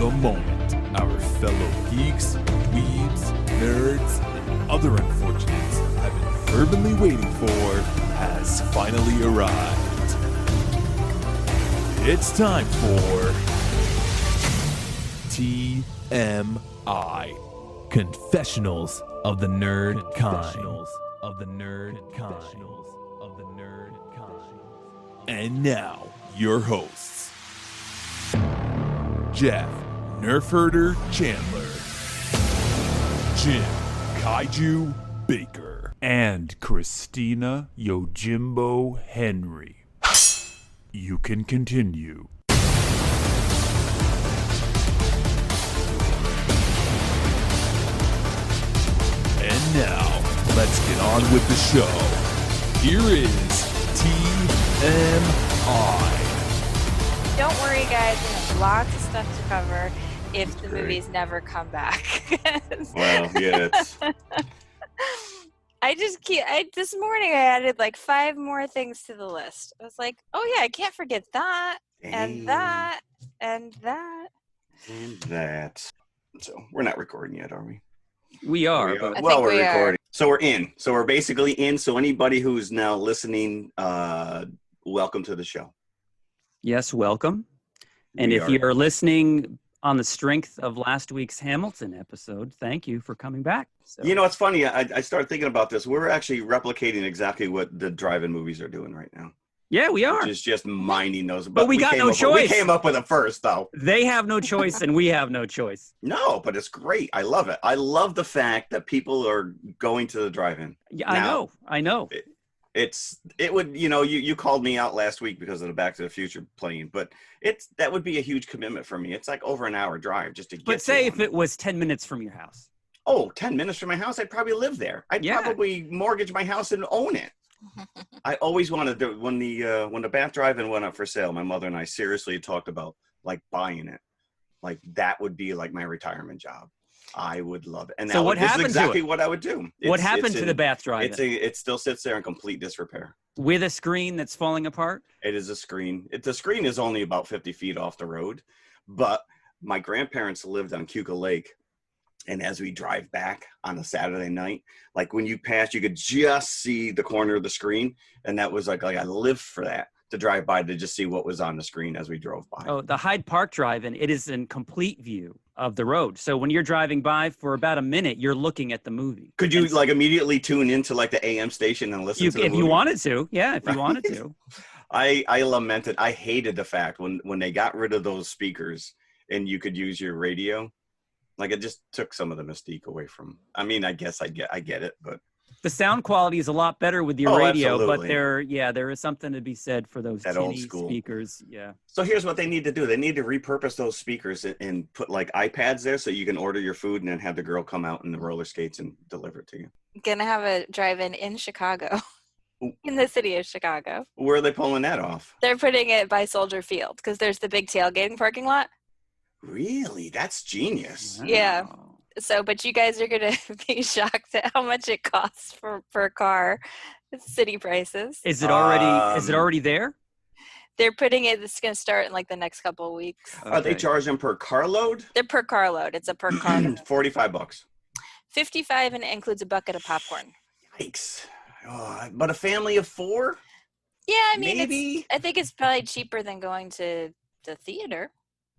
the moment our fellow geeks, dweebs, nerds, and other unfortunates have been fervently waiting for has finally arrived. It's time for TMI, Confessionals of the Nerd Kind. And now, your hosts, Jeff Nerfherder Chandler, Jim Kaiju Baker, and Christina Yojimbo Henry. You can continue. And now, let's get on with the show. Here is TMI. Don't worry, guys. We have lots of stuff to cover if the movies never come back. Well, yeah. This morning I added like 5 more things to the list. I was like, oh yeah, I can't forget that, and that, and that. And that. So, we're not recording yet, are we? We are. Well, we're recording. So we're in. So we're basically in. So anybody who's now listening, welcome to the show. Yes, welcome. And if you're listening on the strength of last week's Hamilton episode, thank you for coming back. So. You know, it's funny. I started thinking about this. We're actually replicating exactly what the drive-in movies are doing right now. Yeah, we are. Which is just mining those. But we got no choice. We came up with it first, though. They have no choice, and we have no choice. No, but it's great. I love it. I love the fact that people are going to the drive-in. Yeah, now, I know. It would, you know, you called me out last week because of the Back to the Future playing, but that would be a huge commitment for me. It's like over an hour drive just to get. But say if it was 10 minutes from your house. Oh, 10 minutes from my house, I'd probably live there. I'd probably mortgage my house and own it. I always wanted to, when the Bath Drive-In went up for sale, my mother and I seriously talked about like buying it. Like that would be like my retirement job. I would love it. And so this is exactly what I would do. What happened to the Bath Drive-In? It still sits there in complete disrepair. With a screen that's falling apart? It is a screen. The screen is only about 50 feet off the road, but my grandparents lived on Cuca Lake. And as we drive back on a Saturday night, like when you pass, you could just see the corner of the screen. And that was like I lived for that, to drive by to just see what was on the screen as we drove by. Oh, the Hyde Park Drive-In, it is in complete view of the road. So when you're driving by for about a minute, you're looking at the movie. Could you like immediately tune into like the AM station and listen to the movie? If you wanted to. Yeah, if you wanted to. I lamented. I hated the fact when they got rid of those speakers and you could use your radio. Like it just took some of the mystique away from. I mean, I guess I get it, but the sound quality is a lot better with your radio. Absolutely. But there is something to be said for those old school speakers. Yeah. So here's what they need to do: they need to repurpose those speakers and put like iPads there, so you can order your food and then have the girl come out in the roller skates and deliver it to you. Gonna have a drive-in in Chicago, in the city of Chicago. Where are they pulling that off? They're putting it by Soldier Field because there's the big tailgating parking lot. Really? That's genius. Wow. Yeah. So, but you guys are going to be shocked at how much it costs for a car. It's city prices. Is it already there? They're putting it, it's going to start in like the next couple of weeks. Okay. Are they charging per carload? They're per carload. It's a per carload. $45. $55, and it includes a bucket of popcorn. Yikes. But a family of 4? Yeah, I mean, maybe. I think it's probably cheaper than going to the theater.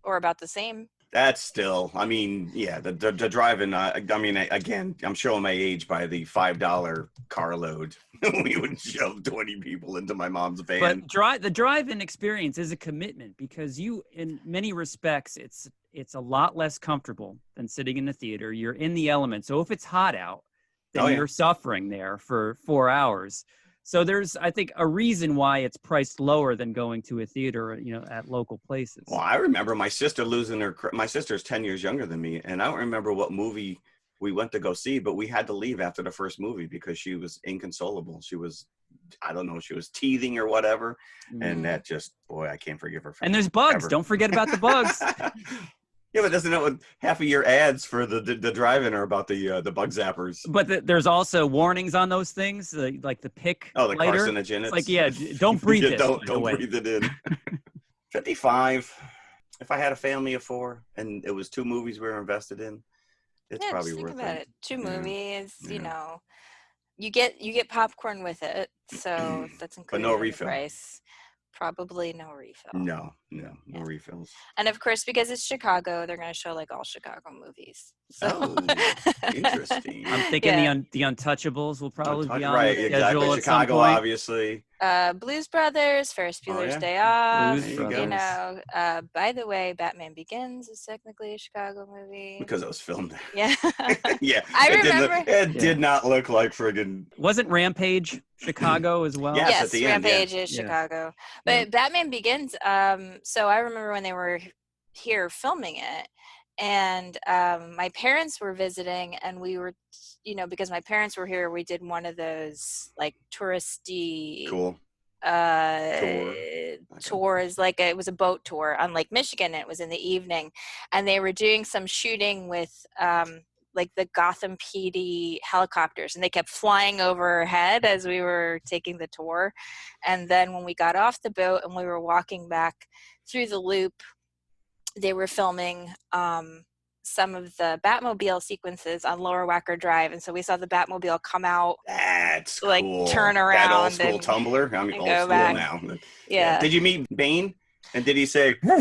Or about the same. That's still, I mean, yeah, the drive-in, I mean, again, I'm showing my age by the $5 carload. We would shove 20 people into my mom's van. But the drive-in experience is a commitment because in many respects, it's a lot less comfortable than sitting in the theater. You're in the element. So if it's hot out, then you're suffering there for 4 hours. So there's, I think, a reason why it's priced lower than going to a theater, at local places. Well, I remember my sister my sister's 10 years younger than me, and I don't remember what movie we went to go see, but we had to leave after the first movie because she was inconsolable. She was, I don't know, she was teething or whatever, and that just, boy, I can't forgive her for And there's bugs. Don't forget about the bugs. Yeah, but doesn't know half of your ads for the drive-in are about the bug zappers. But there's also warnings on those things, like the pick. Oh, the lighter. Carcinogens. It's like, don't breathe it. Don't breathe it in. 55. if I had a family of 4 and it was 2 movies we were invested in, it's probably just worth think about it. it. 2 Yeah. movies, you Yeah. know, you get popcorn with it, so that's But included no in the refill. price. Probably no refill. No Yeah. refills. And of course, because it's Chicago, they're going to show like all Chicago movies. So. Oh, interesting. I'm thinking Yeah. the Untouchables will probably be on Right, the exactly. schedule at some Chicago, point. obviously. Blues Brothers, Ferris Bueller's yeah. Day Off. Blues There you You go. Brothers. know, by the way, Batman Begins is technically a Chicago movie. Because it was filmed there. Yeah. Yeah. I It remember. did not look like friggin' Wasn't Rampage Chicago as well? Yes, Yes, at the end, yeah. Rampage is Yeah. Chicago. But Batman Begins, so I remember when they were here filming it, and my parents were visiting, and we were, you know, because my parents were here, we did one of those like touristy cool. tours, like it was a boat tour on Lake Michigan, and it was in the evening, and they were doing some shooting with like the Gotham PD helicopters, and they kept flying overhead as we were taking the tour. And then when we got off the boat and we were walking back through the loop, they were filming some of the Batmobile sequences on Lower Wacker Drive, and so we saw the Batmobile come out. That's like cool. turn around That old school and tumbler. I mean, and old go school back. now. Yeah. Did you meet Bane? And did he say? No,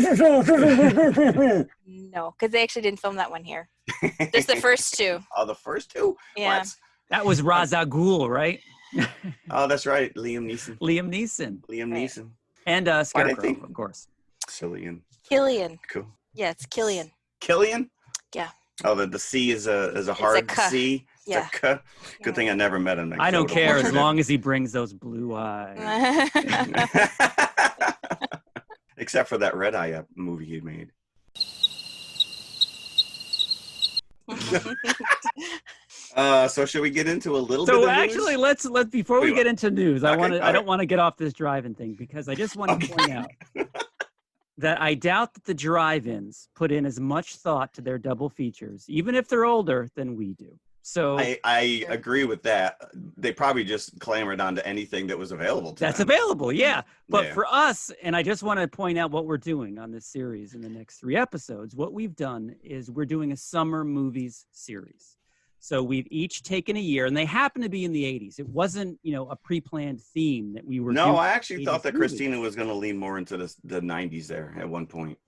because they actually didn't film that one here. Just the first 2. Oh, the first 2? Yeah. What? That was Ra's al Ghul, right? Oh, that's right. Liam Neeson. Liam Neeson. And Scarecrow, think- of course. Cillian. Killian. Cool. Yeah, it's Killian. Killian? Yeah. Oh, the C is a hard K. C. It's Yeah. a K. Good thing I never met him. I don't care as long as he brings those blue eyes. Except for that Red Eye movie he made. So should we get into a little bit of So news? actually, let's before we get into news, I Okay, don't want to get off this drive-in thing because I just want to point out that I doubt that the drive-ins put in as much thought to their double features, even if they're older, than we do. So I agree with that. They probably just clamored onto anything that was available to that's them. available, yeah. But Yeah. for us, and I just want to point out what we're doing on this series in the next 3 episodes. What we've done is we're doing a summer movies series. So we've each taken a year, and they happen to be in the 80s. It wasn't, a pre-planned theme that we were No, doing I actually thought that 80s movies. Christina was going to lean more into the 90s there at one point.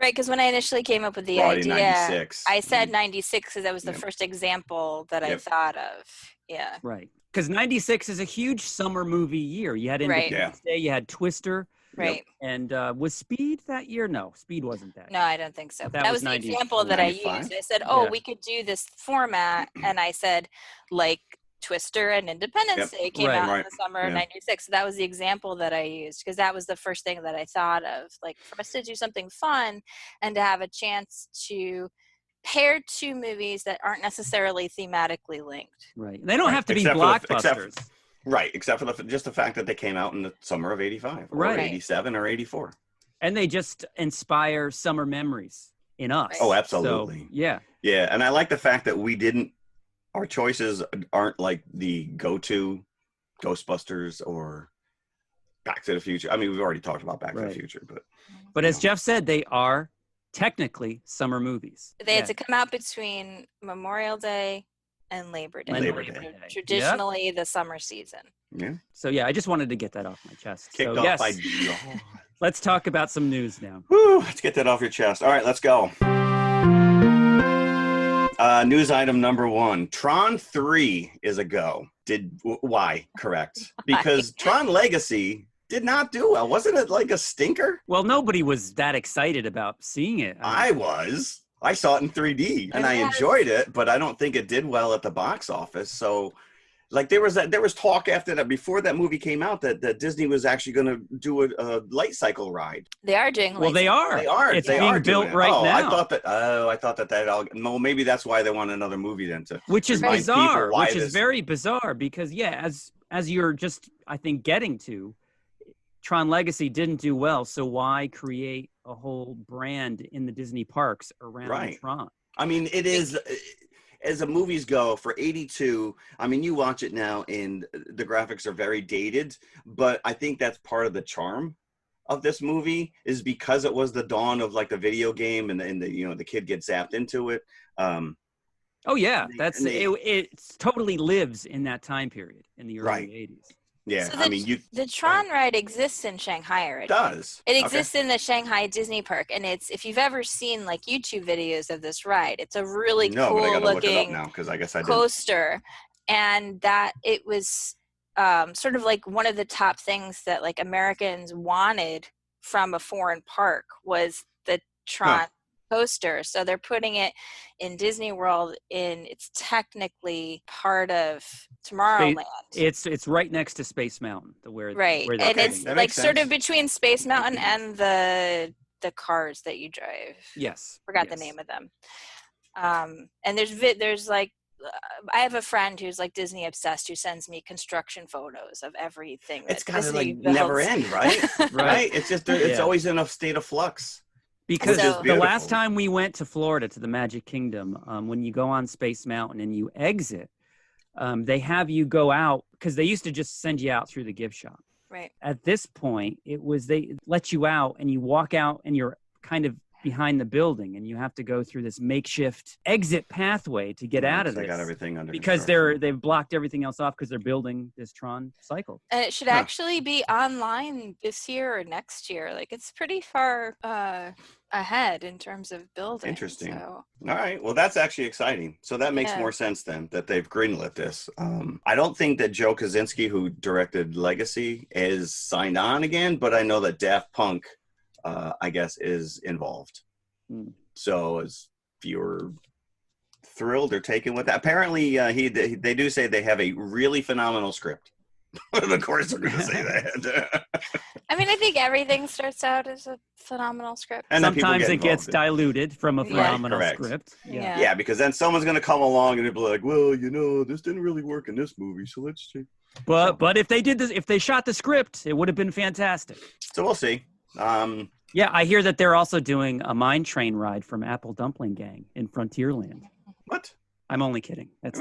Right, because when I initially came up with the Brought in idea, 96. I said 96 because that was the Yep. first example that I Yep. thought of. Yeah. Right. Because 96 is a huge summer movie year. You had Right. Independence Day, you had Twister, Right. and was Speed that year? No, Speed wasn't that. No, I don't think so. That That was was the 94, example that I 95? used. I said, "Oh, Yeah. we could do this format," and I said, like Twister and Independence Day came out in Right. the summer of Yeah. '96. So that was the example that I used because that was the first thing that I thought of, like for us to do something fun and to have a chance to pair 2 movies that aren't necessarily thematically linked. Right. They don't Right. have to be Except for the- blockbusters. Right, except for just the fact that they came out in the summer of 85 or Right. 87 or 84. And they just inspire summer memories in us. Right. Oh, So, absolutely. yeah. Yeah, and I like the fact that our choices aren't like the go-to Ghostbusters or Back to the Future. I mean, we've already talked about Back to the Right. Future, but But as Jeff said, they are technically summer movies. They had to come out between Memorial Day and Labor Day. Labor which Day. are traditionally the summer season. yeah, So yeah, I just wanted to get that off my chest. kicked So off yes, by. let's talk about some news now. Whew, let's get that off your chest. All right, let's go. News item number 1: Tron 3 is a go. Why? Correct. Because Tron Legacy did not do well. Wasn't it like a stinker? Well, nobody was that excited about seeing it. I was. I saw it in 3D and I enjoyed it, but I don't think it did well at the box office. So, like there was talk after that, before that movie came out, that Disney was actually going to do a light cycle ride. They are doing. Well, they are. They are. It's they being are built doing it. right now. now. I thought that all. No, maybe that's why they want another movie then to. Which is remind people bizarre. why Which is this- very bizarre because as you're just I think getting to, Tron Legacy didn't do well. So why create a whole brand in the Disney parks around Right. Tron? I mean, it is, as the movies go, for 82, I mean, you watch it now and the graphics are very dated, but I think that's part of the charm of this movie is because it was the dawn of like the video game, and the kid gets zapped into it. Oh yeah, it totally lives in that time period in the early '80s. Yeah, so the Tron ride exists in Shanghai already. It does. It exists in the Shanghai Disney Park, and if you've ever seen like YouTube videos of this ride, it's a really cool looking now, 'cause I guess I coaster, and that it was sort of like one of the top things that like Americans wanted from a foreign park was the Tron coaster. So they're putting it in Disney World, it's technically part of Tomorrowland. It's right next to Space Mountain, where and it's like sort of between Space Mountain and the cars that you drive. Yes, forgot the name of them. And there's like I have a friend who's like Disney obsessed who sends me construction photos of everything. It's gotta like never end, right? Right. It's just it's always in a state of flux. Because the last time we went to Florida to the Magic Kingdom, when you go on Space Mountain and you exit, they have you go out because they used to just send you out through the gift shop. Right. At this point, they let you out and you walk out and you're kind of behind the building and you have to go through this makeshift exit pathway to get out of this. They got everything under because they've blocked everything else off because they're building this Tron cycle. And it should actually be online this year or next year. Like it's pretty far ahead in terms of building. Interesting. So. All right. Well, that's actually exciting. So that makes more sense then that they've greenlit this. I don't think that Joe Kosinski, who directed Legacy, is signed on again, but I know that Daft Punk I guess is involved. So if you're thrilled or taken with that, apparently they do say they have a really phenomenal script. Of course they're going to say that. I mean, I think everything starts out as a phenomenal script. And sometimes it gets diluted from a phenomenal script. Yeah, because then someone's going to come along and it'll be like, well, this didn't really work in this movie, so let's see. But if they did this, if they shot the script, it would have been fantastic. So we'll see. Yeah, I hear that they're also doing a mine train ride from Apple Dumpling Gang in Frontierland. What? I'm only kidding. That's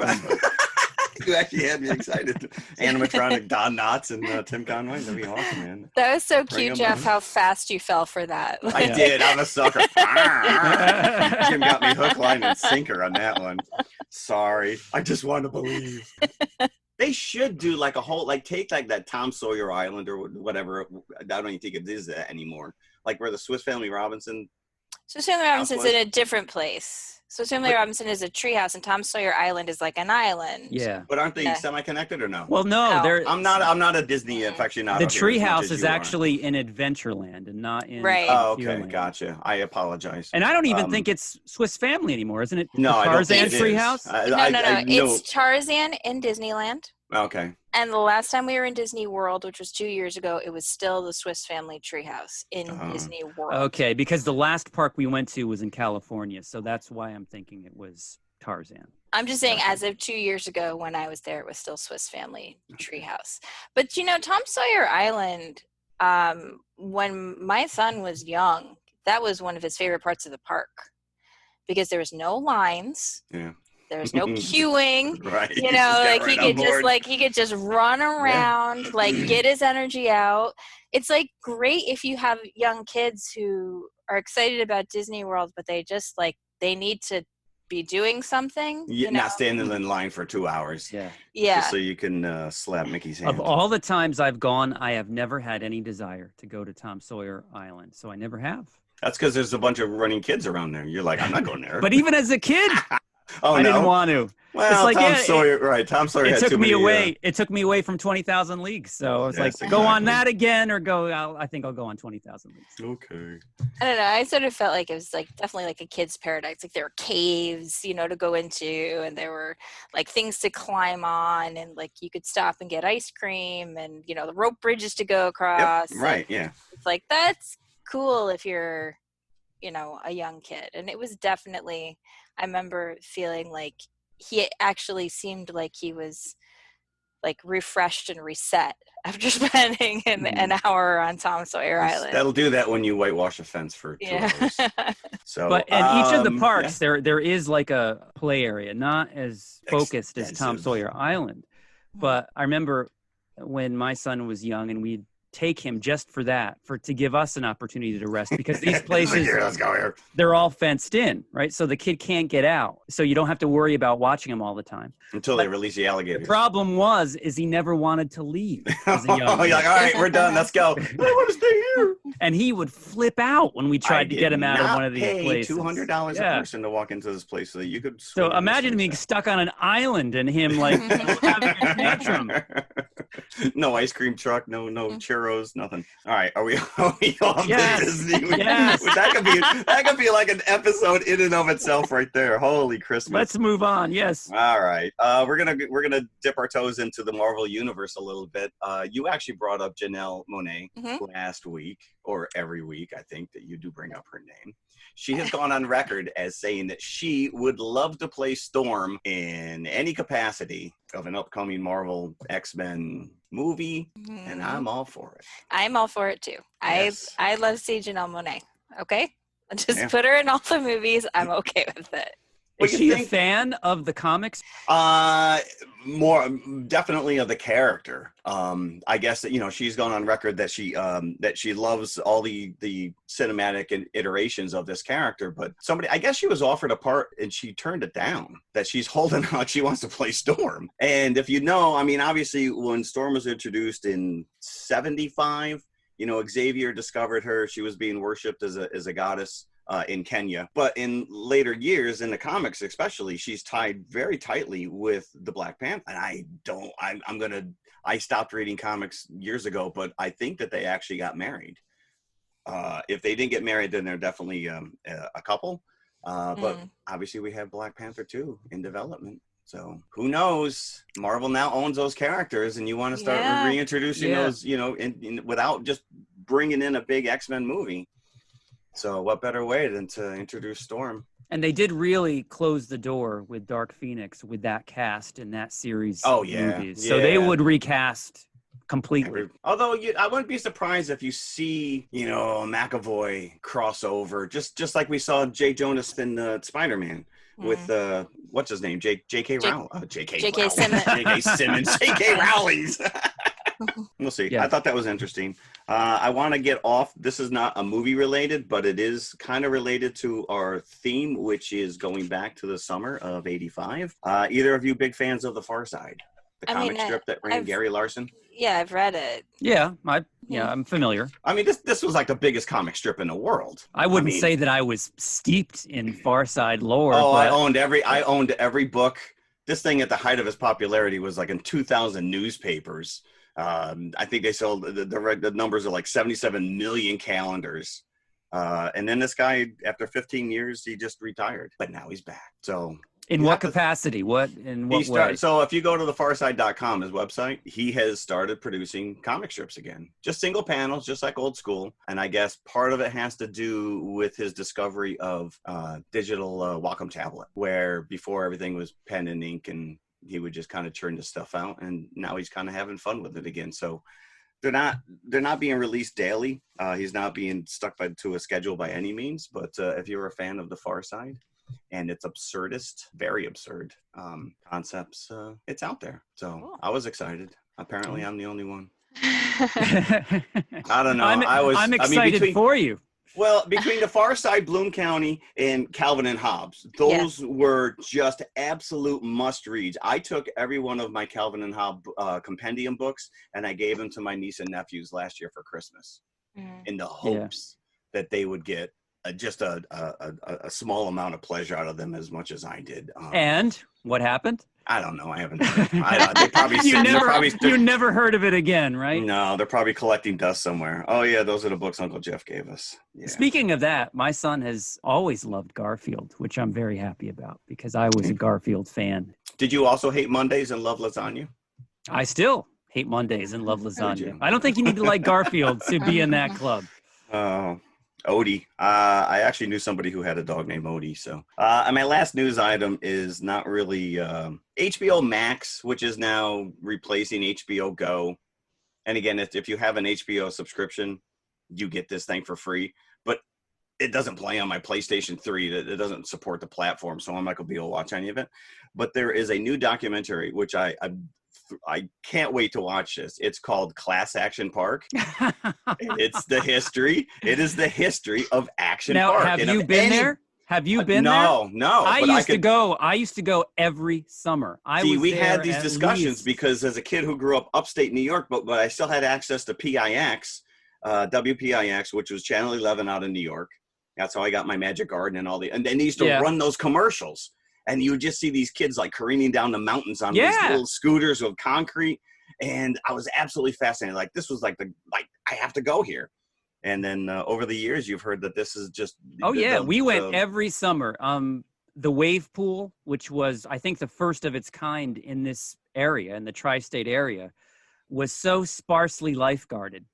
You actually had me excited. Animatronic Don Knotts and Tim Conway. That'd be awesome, man. That was so cute, Jeff, how fast you fell for that. I did. I'm a sucker. Jim got me hook, line, and sinker on that one. Sorry. I just want to believe. They should do like a whole, like take like that Tom Sawyer Island or whatever. I don't even think it is that anymore. Like where the Swiss Family Robinson. Swiss Family Robinson's in a different place. Swiss Family Robinson is a treehouse, and Tom Sawyer Island is like an island. Yeah. But aren't they semi-connected or no? Well, no. I'm not a Disney aficionado. The treehouse is actually in Adventureland and not in. Right. Oh, okay, gotcha. I apologize. And I don't even think it's Swiss Family anymore, isn't it? No, Tarzan treehouse. No. It's Tarzan in Disneyland. Okay. And the last time we were in Disney World, which was 2 years ago, it was still the Swiss Family Treehouse in Disney World. Okay, because the last park we went to was in California, so that's why I'm thinking it was Tarzan. I'm just saying, as of 2 years ago when I was there, it was still Swiss Family Treehouse. But, Tom Sawyer Island, when my son was young, that was one of his favorite parts of the park because there was no lines. Yeah. There's no queuing, right? He could just run around, get his energy out. It's like great if you have young kids who are excited about Disney World, but they just they need to be doing something. Not standing in line for 2 hours. Yeah. Just so you can slap Mickey's hand. Of all the times I've gone, I have never had any desire to go to Tom Sawyer Island, so I never have. That's because there's a bunch of running kids around there. You're like, I'm not going there. But even as a kid. I didn't want to. Well, Tom Sawyer, right? Tom Sawyer. It took me away. It took me away from 20,000 Leagues. So I was go on that again, or go. I think I'll go on 20,000 Leagues. Okay. I don't know. I sort of felt like it was definitely like a kid's paradise. Like there were caves, to go into, and there were things to climb on, and you could stop and get ice cream, and the rope bridges to go across. Yep, right. Yeah. It's that's cool if you're, a young kid, and it was definitely. I remember feeling like he actually seemed like he was refreshed and reset after spending an hour on Tom Sawyer Island. That'll do that when you whitewash a fence for 2 hours. So, but in each of the parks, there is a play area, not as focused as Tom Sawyer Island. But I remember when my son was young and we'd take him just for that, to give us an opportunity to rest, because these places, Here, let's go here. they're all fenced in, right? So the kid can't get out. So you don't have to worry about watching him all the time. Until they release the alligators. The problem is he never wanted to leave as a young You're man. like, all right, we're done. Let's go. I want to stay here. And he would flip out when we tried to get him out of one of these places. $200 a person to walk into this place so that you could. So imagine being stuck on an island and him like having a tantrum. No ice cream truck, no churros, nothing. All right, are we on Yes. to Disney? Yes. That could be like an episode in and of itself right there. Holy Christmas. Let's move on. Yes. All right. We're gonna dip our toes into the Marvel universe a little bit. You actually brought up Janelle Monáe last week, or every week, I think, that you do bring up her name. She has gone on record as saying that she would love to play Storm in any capacity of an upcoming Marvel X-Men movie, and I'm all for it. I'm all for it too. Yes. I love to see Janelle Monáe. Okay, just put her in all the movies. I'm okay with it. Is she a fan of the comics? More definitely of the character. I guess that she's gone on record that she loves all the cinematic iterations of this character. But I guess she was offered a part and she turned it down. That she's holding out. She wants to play Storm. And if you know, I mean, obviously when Storm was introduced in '75, Xavier discovered her. She was being worshipped as a goddess. In Kenya, but in later years, in the comics especially, she's tied very tightly with the Black Panther. And I stopped reading comics years ago, but I think that they actually got married. If they didn't get married, then they're definitely a couple. But obviously we have Black Panther 2 in development. So who knows? Marvel now owns those characters, and you want to start reintroducing those, without just bringing in a big X-Men movie. So what better way than to introduce Storm? And they did really close the door with Dark Phoenix with that cast in that series of movies. So they would recast completely. Although I wouldn't be surprised if you see, a McAvoy crossover, just like we saw Jay Jonas in Spider-Man with what's his name? J.K. Rowling. J.K. Simmons. J.K. Simmons. J.K. Rowling's. We'll see. Yeah. I thought that was interesting. I want to get off. This is not a movie related, but it is kind of related to our theme, which is going back to the summer of '85. Either of you big fans of The Far Side, the comic strip that ran Gary Larson? Yeah, I've read it. Yeah, I'm familiar. I mean, this was like the biggest comic strip in the world. I wouldn't say that I was steeped in Far Side lore. Oh, but I owned every book. This thing at the height of its popularity was like in 2,000 newspapers. I think they sold the numbers are like 77 million calendars. And then this guy, after 15 years, he just retired, but now he's back. So in what capacity? What way? So if you go to thefarside.com, his website, he has started producing comic strips again, just single panels, just like old school. And I guess part of it has to do with his discovery of digital Wacom tablet, where before everything was pen and ink, and he would just kind of churn the stuff out, and now he's kind of having fun with it again. So they're not being released daily. He's not being stuck to a schedule by any means. But if you're a fan of The Far Side and its absurdist, very absurd concepts, it's out there. So cool. I was excited. Apparently, I'm the only one. I don't know. I'm excited for you. Well, between The Far Side, Bloom County, and Calvin and Hobbes, those were just absolute must-reads. I took every one of my Calvin and Hobbes compendium books, and I gave them to my niece and nephews last year for Christmas, in the hopes that they would get just a small amount of pleasure out of them as much as I did. And what happened? I don't know. I haven't. They probably you never heard of it again, right? No, they're probably collecting dust somewhere. Oh yeah, those are the books Uncle Jeff gave us. Yeah. Speaking of that, my son has always loved Garfield, which I'm very happy about because I was a Garfield fan. Did you also hate Mondays and love lasagna? I still hate Mondays and love lasagna. I don't think you need to like Garfield to be in that club. Oh. Odie. I actually knew somebody who had a dog named Odie. So, and my last news item is not really HBO Max, which is now replacing HBO Go. And again, if you have an HBO subscription, you get this thing for free. But it doesn't play on my PlayStation 3. It doesn't support the platform, so I'm not going to be able to watch any of it. But there is a new documentary, which I I can't wait to watch this. It's called Class Action Park. It's the history. It is the history of Action Now, Park. have you been there? Have you been there? No. I used to go. I used to go every summer. We had these discussions because as a kid who grew up upstate New York, but I still had access to PIX, WPIX, which was Channel 11 out in New York. That's how I got my Magic Garden and and they used to run those commercials. And you would just see these kids like careening down the mountains on these little scooters of concrete. And I was absolutely fascinated. Like this was like I have to go here. And then over the years, you've heard that this is just. We went every summer. The wave pool, which was, I think, the first of its kind in this area, in the tri-state area, was so sparsely lifeguarded.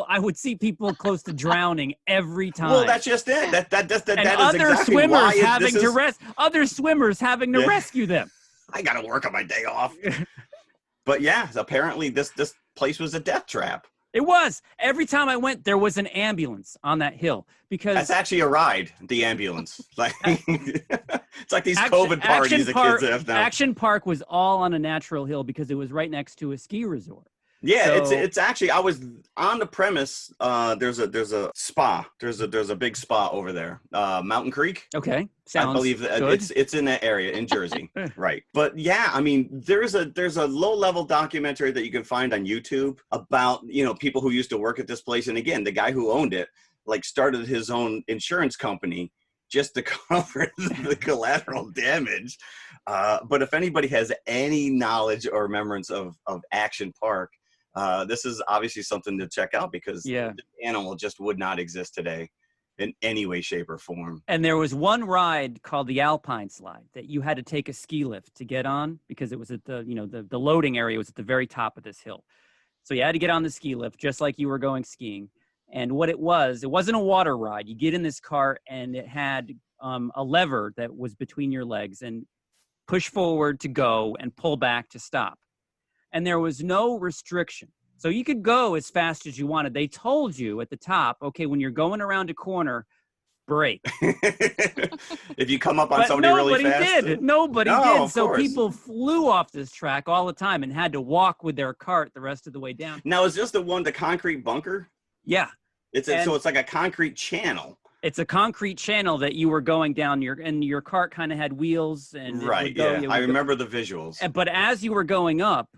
I would see people close to drowning every time. Well, that's just it. That is other exactly swimmers why having to other swimmers having to rescue them. I got to work on my day off. But yeah, apparently this place was a death trap. It was. Every time I went, there was an ambulance on that hill because that's actually a ride. The ambulance, like it's like these COVID parties the kids have now. Action Park was all on a natural hill because it was right next to a ski resort. Yeah, so, it's actually. I was on the premise. There's a spa. There's a big spa over there. Mountain Creek. Okay, I believe it's in that area in Jersey, right? But yeah, I mean, there's a low level documentary that you can find on YouTube about people who used to work at this place, and again, the guy who owned it started his own insurance company just to cover the collateral damage. But if anybody has any knowledge or remembrance of Action Park. This is obviously something to check out because the animal just would not exist today in any way, shape, or form. And there was one ride called the Alpine Slide that you had to take a ski lift to get on because it was at the loading area was at the very top of this hill. So you had to get on the ski lift just like you were going skiing. And what it wasn't a water ride. You get in this cart and it had a lever that was between your legs and push forward to go and pull back to stop. And there was no restriction. So you could go as fast as you wanted. They told you at the top, okay, when you're going around a corner, brake. If you come up on somebody really fast. Nobody did. So people flew off this track all the time and had to walk with their cart the rest of the way down. Now, is this the concrete bunker? Yeah. So it's like a concrete channel. It's a concrete channel that you were going down and your cart kind of had wheels. And right, I remember the visuals. But as you were going up,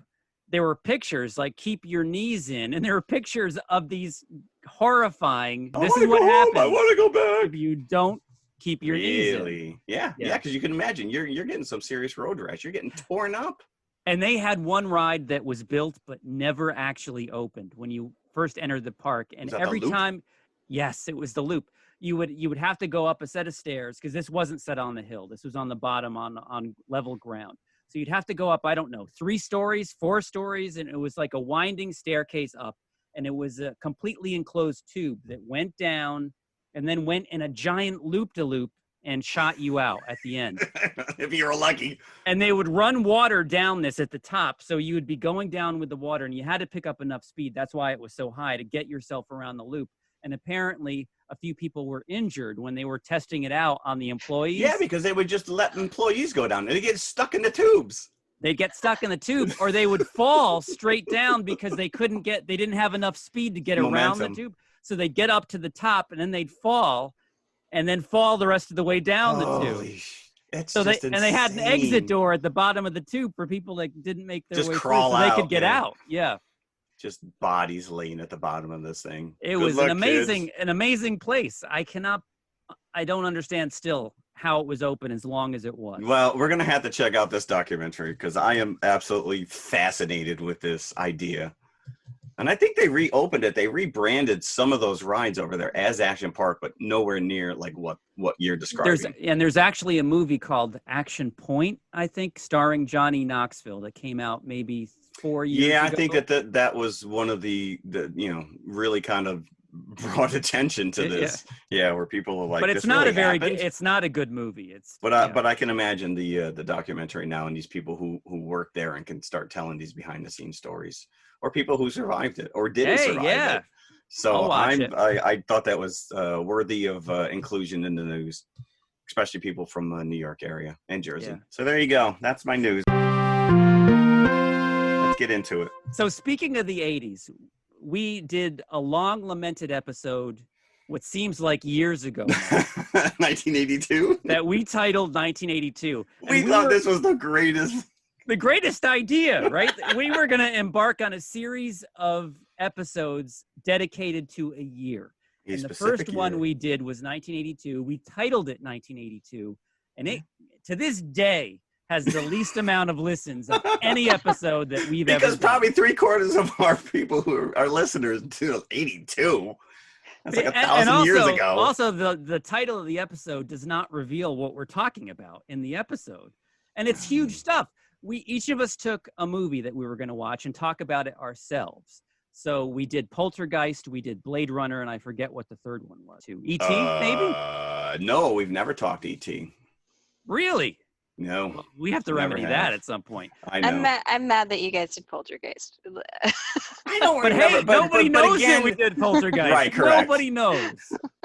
there were pictures like keep your knees in, and there were pictures of these horrifying. This is what happens. I want to go back. If you don't keep your knees in. Really? Yeah, because you can imagine you're getting some serious road rash. You're getting torn up. And they had one ride that was built but never actually opened when you first entered the park. And every time, yes, it was the loop. You would have to go up a set of stairs because this wasn't set on the hill. This was on the bottom on level ground. So you'd have to go up, I don't know, 3 stories, 4 stories, and it was like a winding staircase up. And it was a completely enclosed tube that went down and then went in a giant loop-de-loop and shot you out at the end. If you were lucky. And they would run water down this at the top. So you would be going down with the water, and you had to pick up enough speed. That's why it was so high, to get yourself around the loop. And apparently a few people were injured when they were testing it out on the employees. Yeah, because they would just let employees go down and they get stuck in the tubes. They'd get stuck in the tube, or they would fall straight down because they didn't have enough speed to get around the tube. So they'd get up to the top and then they'd fall and then fall the rest of the way down the tube. And they had an exit door at the bottom of the tube for people that didn't make their way through so they could get out. Yeah. Just bodies laying at the bottom of this thing. It was an amazing place. I don't understand still how it was open as long as it was. Well, we're going to have to check out this documentary because I am absolutely fascinated with this idea. And I think they reopened it. They rebranded some of those rides over there as Action Park, but nowhere near like what you're describing. There's actually a movie called Action Point, I think, starring Johnny Knoxville that came out maybe 4 years ago. I think that was one of the really kind of brought attention to this. Yeah, where people are like, but it's not it's not a good movie. But I can imagine the documentary now and these people who work there and can start telling these behind the scenes stories, or people who survived it or didn't survive it. So I thought that was worthy of inclusion in the news, especially people from the New York area and Jersey. So there you go. That's my news. Let's get into it. So speaking of the 80s, we did a long lamented episode, what seems like years ago now, 1982. that we titled 1982. We thought this was the greatest. The greatest idea, right? We were going to embark on a series of episodes dedicated to a year. And the first one we did was 1982. We titled it 1982. And it, to this day, has the least amount of listens of any episode that we've ever done. Because probably 3/4 of our people who are listeners to 82. That's like 1,000 years ago. Also, the title of the episode does not reveal what we're talking about in the episode. And it's huge stuff. Each of us took a movie that we were going to watch and talk about it ourselves. So we did Poltergeist, we did Blade Runner, and I forget what the third one was. E.T., maybe? No, we've never talked E.T. Really? No. Well, we have to remedy that at some point. I know. I'm mad that you guys did Poltergeist. I don't but remember. Hey, nobody knows that we did Poltergeist. Right, correct. Nobody knows.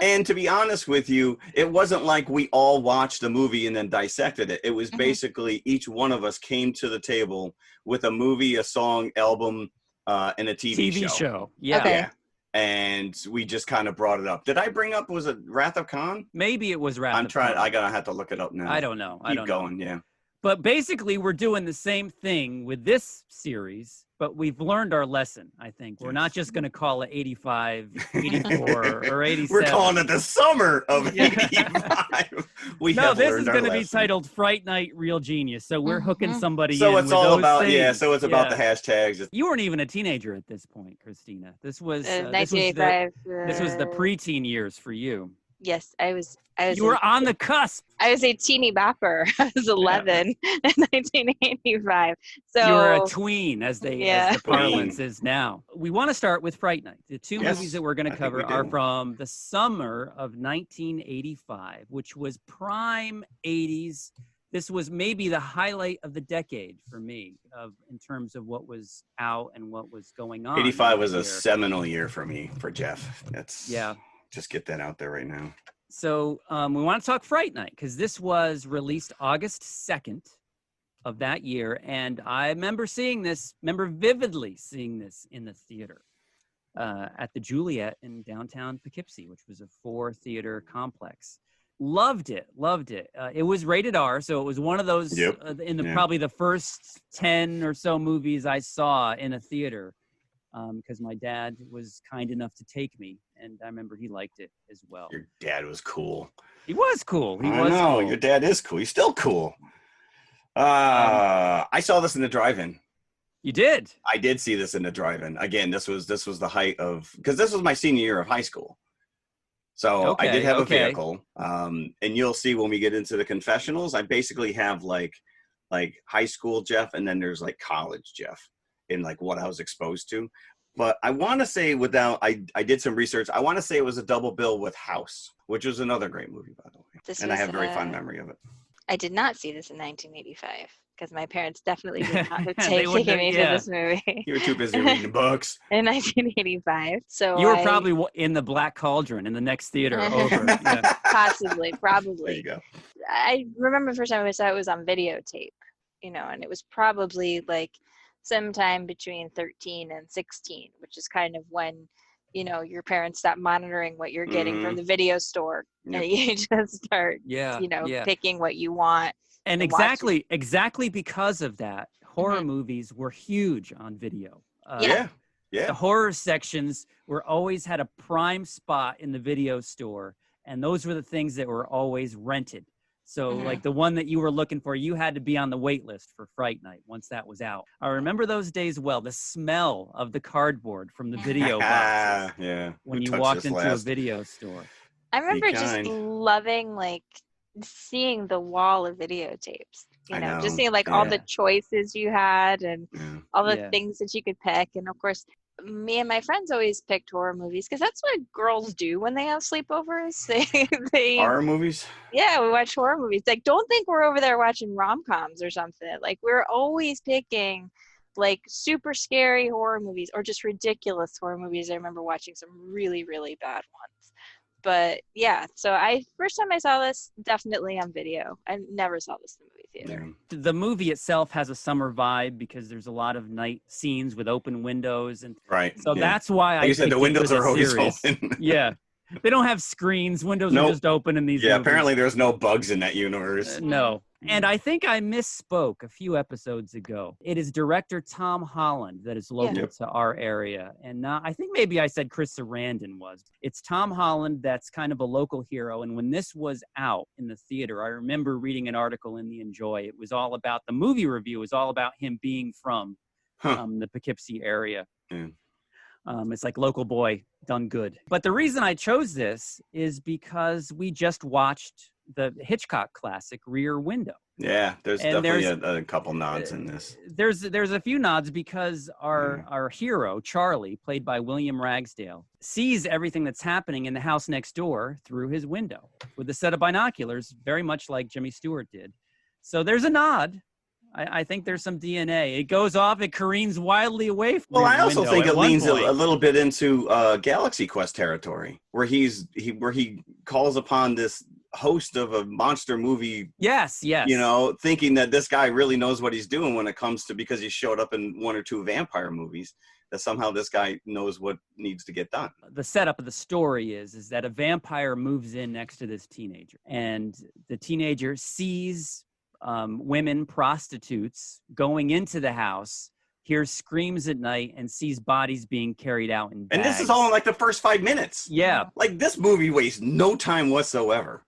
And to be honest with you, it wasn't like we all watched the movie and then dissected it. It was basically each one of us came to the table with a movie, a song, album, and a TV show. Yeah. Okay. Yeah. And we just kind of brought it up. Did I bring up, was it Wrath of Khan? Maybe it was Wrath of Khan. I gotta have to look it up now. I don't know. Keep going, yeah. But basically, we're doing the same thing with this series, but we've learned our lesson, I think. We're not just going to call it 85, 84, or 87. We're calling it the summer of 85. This is going to be titled Fright Night Real Genius. So we're hooking somebody in. So it's all about, things. So it's about the hashtags. You weren't even a teenager at this point, Christina. This was 1985. This was the preteen years for you. Yes, I was. You were on the cusp. I was a teeny bopper. I was 11 in 1985. So you were a tween, as the parlance is now. We want to start with Fright Night. The two movies that we're going to cover are from the summer of 1985, which was prime 80s. This was maybe the highlight of the decade for me, in terms of what was out and what was going on. 85 was a seminal year for me, for Jeff. Yeah. Just get that out there right now. So we want to talk Fright Night because this was released August 2nd of that year. And I remember vividly seeing this in the theater at the Juliet in downtown Poughkeepsie, which was a 4-theater complex. Loved it. It was rated R, so it was one of those probably the first 10 or so movies I saw in a theater. Because my dad was kind enough to take me, and I remember he liked it as well. Your dad was cool. He was cool. Your dad is cool. He's still cool. I saw this in the drive-in. You did? I did see this in the drive-in. Again, this was the height of, because this was my senior year of high school. So I did have a vehicle. And you'll see when we get into the confessionals, I basically have like high school Jeff, and then there's like college Jeff. In like what I was exposed to. But I want to say I did some research. I want to say it was a double bill with House, which was another great movie, by the way. I have a very fond memory of it. I did not see this in 1985 because my parents definitely did not have taken me to this movie. You were too busy reading books. In 1985. So you were probably in the Black Cauldron in the next theater over. Yeah. Possibly, probably. There you go. I remember the first time I saw it was on videotape, and it was probably like sometime between 13 and 16, which is kind of when, your parents stop monitoring what you're getting from the video store. Yep. And you just start, picking what you want. And exactly because of that, horror movies were huge on video. Yeah. The horror sections always had a prime spot in the video store. And those were the things that were always rented. So like the one that you were looking for, you had to be on the wait list for Fright Night once that was out. I remember those days well, the smell of the cardboard from the video boxes when you walked into a video store. I remember just loving like seeing the wall of videotapes, just seeing like all the choices you had and all the things that you could pick. And of course, me and my friends always picked horror movies because that's what girls do when they have sleepovers. They horror movies? Yeah, we watch horror movies. Like, don't think we're over there watching rom-coms or something. Like, we're always picking like super scary horror movies or just ridiculous horror movies. I remember watching some really, really bad ones. But yeah, so first time I saw this, definitely on video. I never saw this in the movie theater. The movie itself has a summer vibe because there's a lot of night scenes with open windows, and Right. so that's why like I you said, the picked it windows for the are always series. open. Yeah, they don't have screens. Windows are Nope. just open in these Yeah, movies. apparently there's no bugs in that universe. No. And I think I misspoke a few episodes ago. It is director Tom Holland that is local to our area. And I think maybe I said Chris Sarandon was. It's Tom Holland that's kind of a local hero. And when this was out in the theater, I remember reading an article in the Enjoy. It was all about, the movie review was all about him being from the Poughkeepsie area. Yeah. It's like local boy done good. But the reason I chose this is because we just watched the Hitchcock classic Rear Window. Yeah, there's definitely a couple nods in this. There's a few nods because our hero, Charlie, played by William Ragsdale, sees everything that's happening in the house next door through his window with a set of binoculars, very much like Jimmy Stewart did. So there's a nod. I think there's some DNA. It goes off, it careens wildly away from I also think it leans a point. little bit into Galaxy Quest territory, where he calls upon this host of a monster movie. Yes. You know, thinking that this guy really knows what he's doing when it comes to, because he showed up in one or two vampire movies, that somehow this guy knows what needs to get done. The setup of the story is that a vampire moves in next to this teenager, and the teenager sees women prostitutes going into the house, hears screams at night, and sees bodies being carried out in bags. And this is all in like the first 5 minutes. Yeah. Like, this movie wastes no time whatsoever.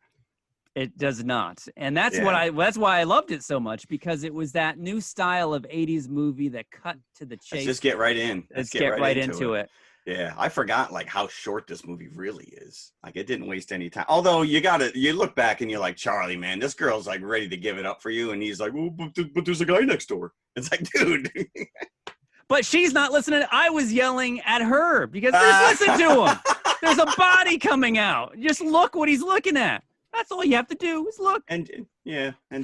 It does not. And that's that's why I loved it so much, because it was that new style of 80s movie that cut to the chase. Let's just get right in. Let's get right into it. Yeah, I forgot like how short this movie really is. Like, it didn't waste any time. Although you look back and you're like, Charlie, man, this girl's like ready to give it up for you, and he's like, oh, but there's a guy next door. It's like, dude. But she's not listening. I was yelling at her because listen to him. There's a body coming out. Just look what he's looking at. That's all you have to do is look. And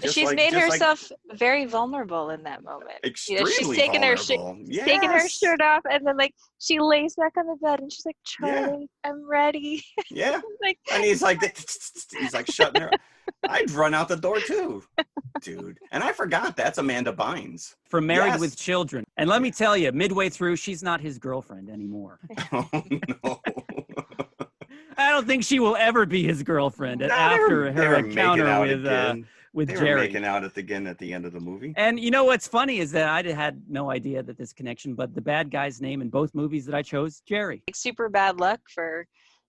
just she's made herself very vulnerable in that moment. Extremely she's taking vulnerable. taking her shirt off, and then like she lays back on the bed, and she's like, Charlie, I'm ready. Yeah. Like, and he's like shutting her. I'd run out the door too, dude. And I forgot that's Amanda Bynes from Married with Children. And let me tell you, midway through, she's not his girlfriend anymore. Oh no. I don't think she will ever be his girlfriend after her encounter with Jerry. They were making out again at the end of the movie. And you know what's funny is that I had no idea that this connection, but the bad guy's name in both movies that I chose, Jerry. Like, super bad luck for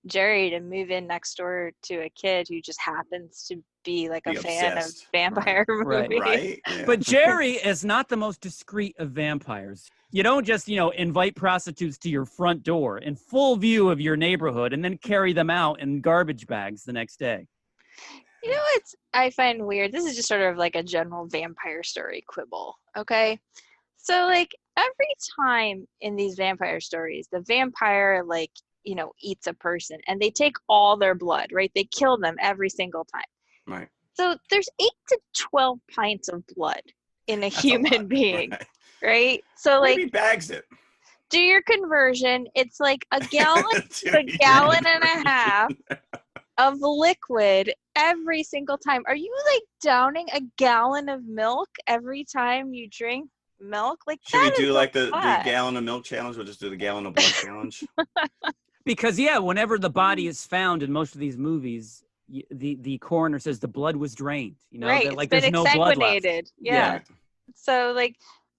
Jerry to move in next door to a kid who just happens to be like a fan of vampire movies. Right. Yeah. But Jerry is not the most discreet of vampires. You don't just, invite prostitutes to your front door in full view of your neighborhood and then carry them out in garbage bags the next day. You know what I find weird? This is just sort of like a general vampire story quibble, okay? So, like, every time in these vampire stories, the vampire, eats a person, and they take all their blood, right? They kill them every single time. Right. So there's 8 to 12 pints of blood in a human being, right? So, like, maybe bags it. Do your conversion. It's like a gallon, a gallon and a half of liquid every single time. Are you like downing a gallon of milk every time you drink milk? Like, should we do like the gallon of milk challenge? We'll just do the gallon of blood challenge. Because whenever the body is found in most of these movies, the coroner says the blood was drained. Right. Like there's no blood left. Yeah. So like,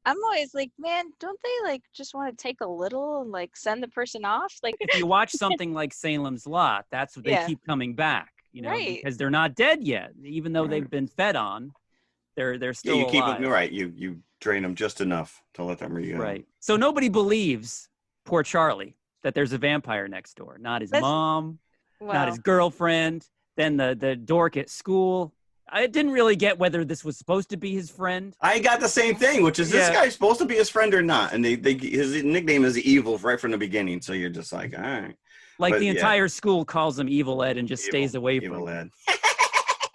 I'm always like, man, don't they like just want to take a little and like send the person off? Like, if you watch something like Salem's Lot, that's what they keep coming back. Because they're not dead yet, even though they've been fed on. They're still alive. Keep them right. You drain them just enough to let them Right. So nobody believes poor Charlie that there's a vampire next door. Not his mom, not his girlfriend. Then the dork at school. I didn't really get whether this was supposed to be his friend. I got the same thing, which is this guy supposed to be his friend or not? And his nickname is Evil right from the beginning. So you're just like, all right. Like, but the entire school calls him Evil Ed and just stays away from him.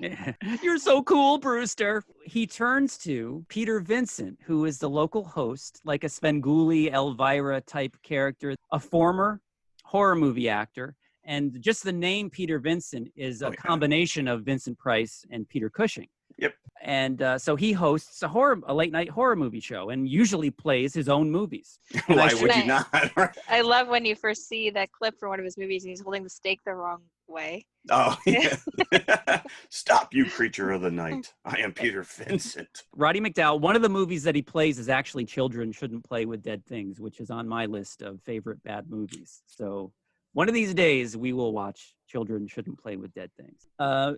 Ed. You're so cool, Brewster. He turns to Peter Vincent, who is the local host, like a Svengoolie, Elvira type character, a former horror movie actor. And just the name Peter Vincent is a combination of Vincent Price and Peter Cushing. Yep. And so he hosts a late night horror movie show and usually plays his own movies. Why would you not? I love when you first see that clip from one of his movies and he's holding the steak the wrong way. Oh, yeah. Stop, you creature of the night. I am Peter Vincent. Roddy McDowall, one of the movies that he plays is actually Children Shouldn't Play with Dead Things, which is on my list of favorite bad movies. So one of these days we will watch Children Shouldn't Play with Dead Things.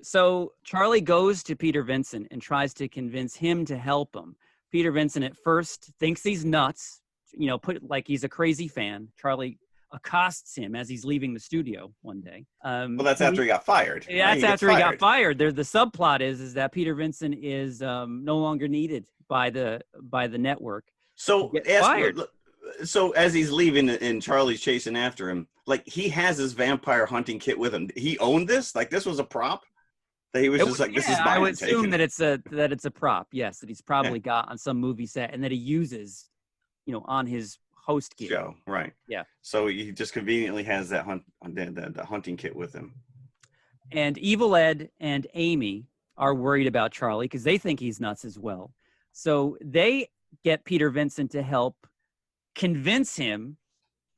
So Charlie goes to Peter Vincent and tries to convince him to help him. Peter Vincent at first thinks he's nuts, like he's a crazy fan. Charlie accosts him as he's leaving the studio one day. Well, that's after he got fired. Yeah, right? that's after he got fired. The subplot is that Peter Vincent is no longer needed by the network. So as he's leaving and Charlie's chasing after him, like he has his vampire hunting kit with him. He owned this? Like this was a prop? That he was this is mine. I would assume that it's a prop, yes, that he's probably got on some movie set and that he uses, on his host gear. Show, right. Yeah. So he just conveniently has that the hunting kit with him. And Evil Ed and Amy are worried about Charlie because they think he's nuts as well. So they get Peter Vincent to help convince him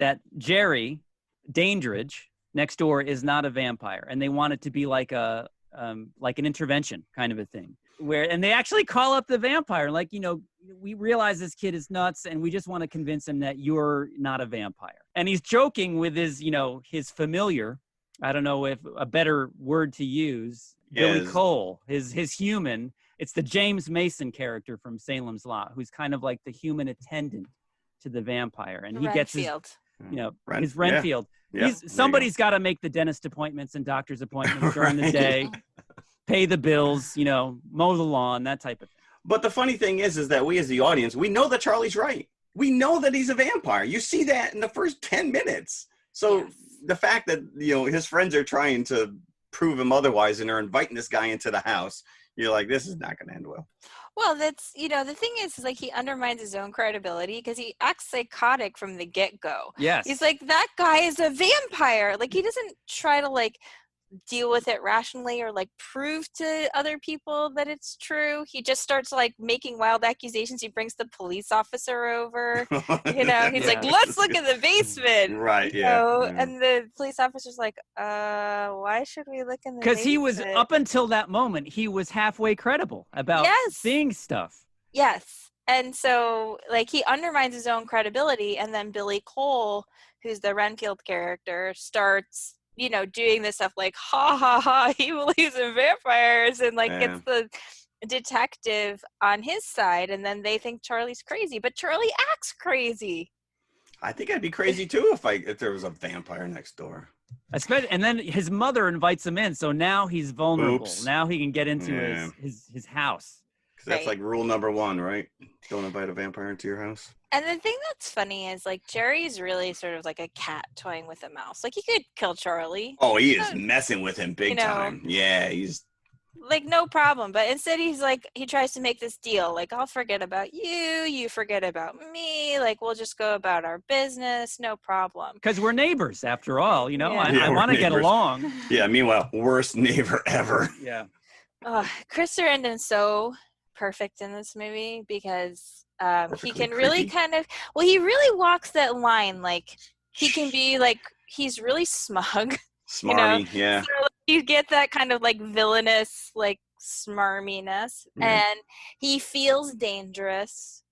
that Jerry Dandridge next door is not a vampire, and they want it to be like an intervention kind of a thing. And they actually call up the vampire, like, we realize this kid is nuts, and we just want to convince him that you're not a vampire. And he's joking with his, his familiar. I don't know if a better word to use. Billy Cole, his human. It's the James Mason character from Salem's Lot, who's kind of like the human attendant to the vampire, and he gets his, his Renfield. Yeah. Somebody's got to make the dentist appointments and doctor's appointments during the day, pay the bills, mow the lawn, that type of thing. But the funny thing is that we as the audience, we know that Charlie's right. We know that he's a vampire. You see that in the first 10 minutes. So the fact that, his friends are trying to prove him otherwise and are inviting this guy into the house, you're like, this is not going to end well. Well, that's, the thing is like he undermines his own credibility because he acts psychotic from the get-go. Yes. He's like, that guy is a vampire. Like he doesn't try to deal with it rationally or prove to other people that it's true. He just starts making wild accusations. He brings the police officer over. He's like, let's look in the basement. Right. And the police officer's like, why should we look in the basement? Because he was, up until that moment, he was halfway credible about seeing stuff. Yes. And so he undermines his own credibility, and then Billy Cole, who's the Renfield character, starts doing this stuff like, ha, ha, ha, he believes in vampires, and gets the detective on his side, and then they think Charlie's crazy, but Charlie acts crazy. I think I'd be crazy too if there was a vampire next door. And then his mother invites him in, so now he's vulnerable. Oops. Now he can get into his house. Because that's rule number 1, right? Don't invite a vampire into your house. And the thing that's funny is Jerry's really sort of like a cat toying with a mouse. He could kill Charlie. Oh, he is messing with him big time. Yeah, he's no problem. But instead he's he tries to make this deal. I'll forget about you, you forget about me. We'll just go about our business, no problem. Because we're neighbors after all, I want to get along. Yeah, meanwhile, worst neighbor ever. Yeah. Chris Sarandon's so perfect in this movie because he can really he really walks that line. He can be he's really smug. Smarmy, yeah. So you get that kind of villainous, smarminess, and he feels dangerous,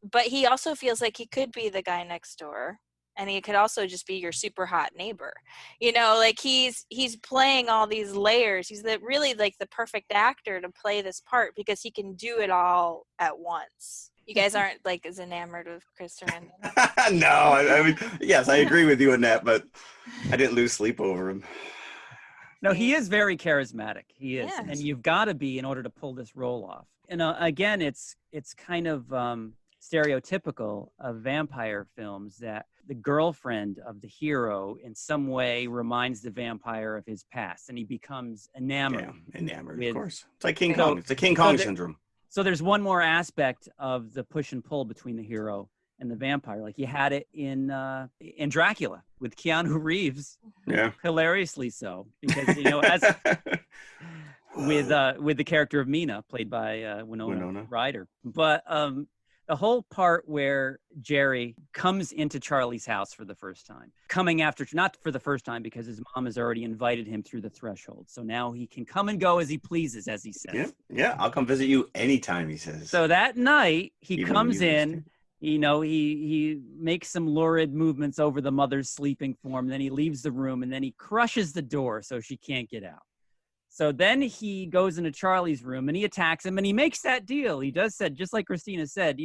but he also feels like he could be the guy next door. And he could also just be your super hot neighbor. He's playing all these layers. He's really the perfect actor to play this part because he can do it all at once. You guys aren't as enamored with Chris Sarandon? No, I mean, yes, I agree with you in that, but I didn't lose sleep over him. No, he is very charismatic. He is. Yes. And you've got to be in order to pull this role off. And again, it's kind of stereotypical of vampire films that the girlfriend of the hero in some way reminds the vampire of his past, and he becomes enamored. Yeah, enamored, of course. It's like King Kong. It's the King Kong syndrome. So there's one more aspect of the push and pull between the hero and the vampire. You had it in Dracula with Keanu Reeves. Yeah. Hilariously so. Because, as with the character of Mina, played by Winona Ryder. But the whole part where Jerry comes into Charlie's house for the first time, not for the first time because his mom has already invited him through the threshold. So now he can come and go as he pleases, as he says. Yeah, I'll come visit you anytime, he says. So that night, he comes in, he makes some lurid movements over the mother's sleeping form, then he leaves the room, and then he crushes the door so she can't get out. So then he goes into Charlie's room and he attacks him and he makes that deal. He does said, just like Christina said,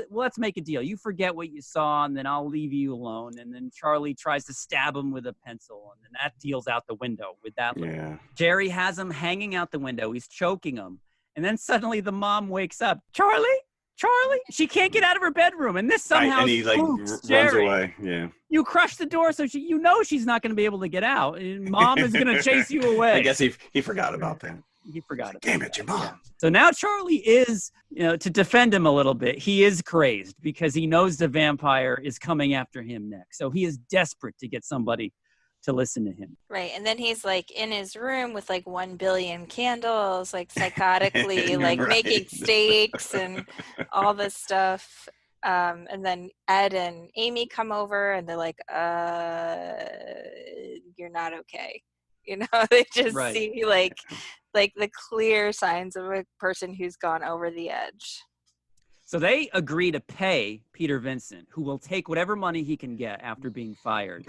let's make a deal. You forget what you saw and then I'll leave you alone. And then Charlie tries to stab him with a pencil and then that deal's out the window with that. Yeah. Jerry has him hanging out the window. He's choking him. And then suddenly the mom wakes up. Charlie? She can't get out of her bedroom. And this somehow and he runs away. Yeah. You crushed the door so she's not going to be able to get out. And mom is going to chase you away. I guess he forgot about that. He forgot. Damn it, your mom. Yeah. So now Charlie is, to defend him a little bit, he is crazed because he knows the vampire is coming after him next. So he is desperate to get somebody to listen to him. Right. And then he's like in his room with like 1 billion candles, like psychotically, like making steaks and all this stuff. And then Ed and Amy come over and they're like, you're not okay. They just see like the clear signs of a person who's gone over the edge. So they agree to pay Peter Vincent, who will take whatever money he can get after being fired.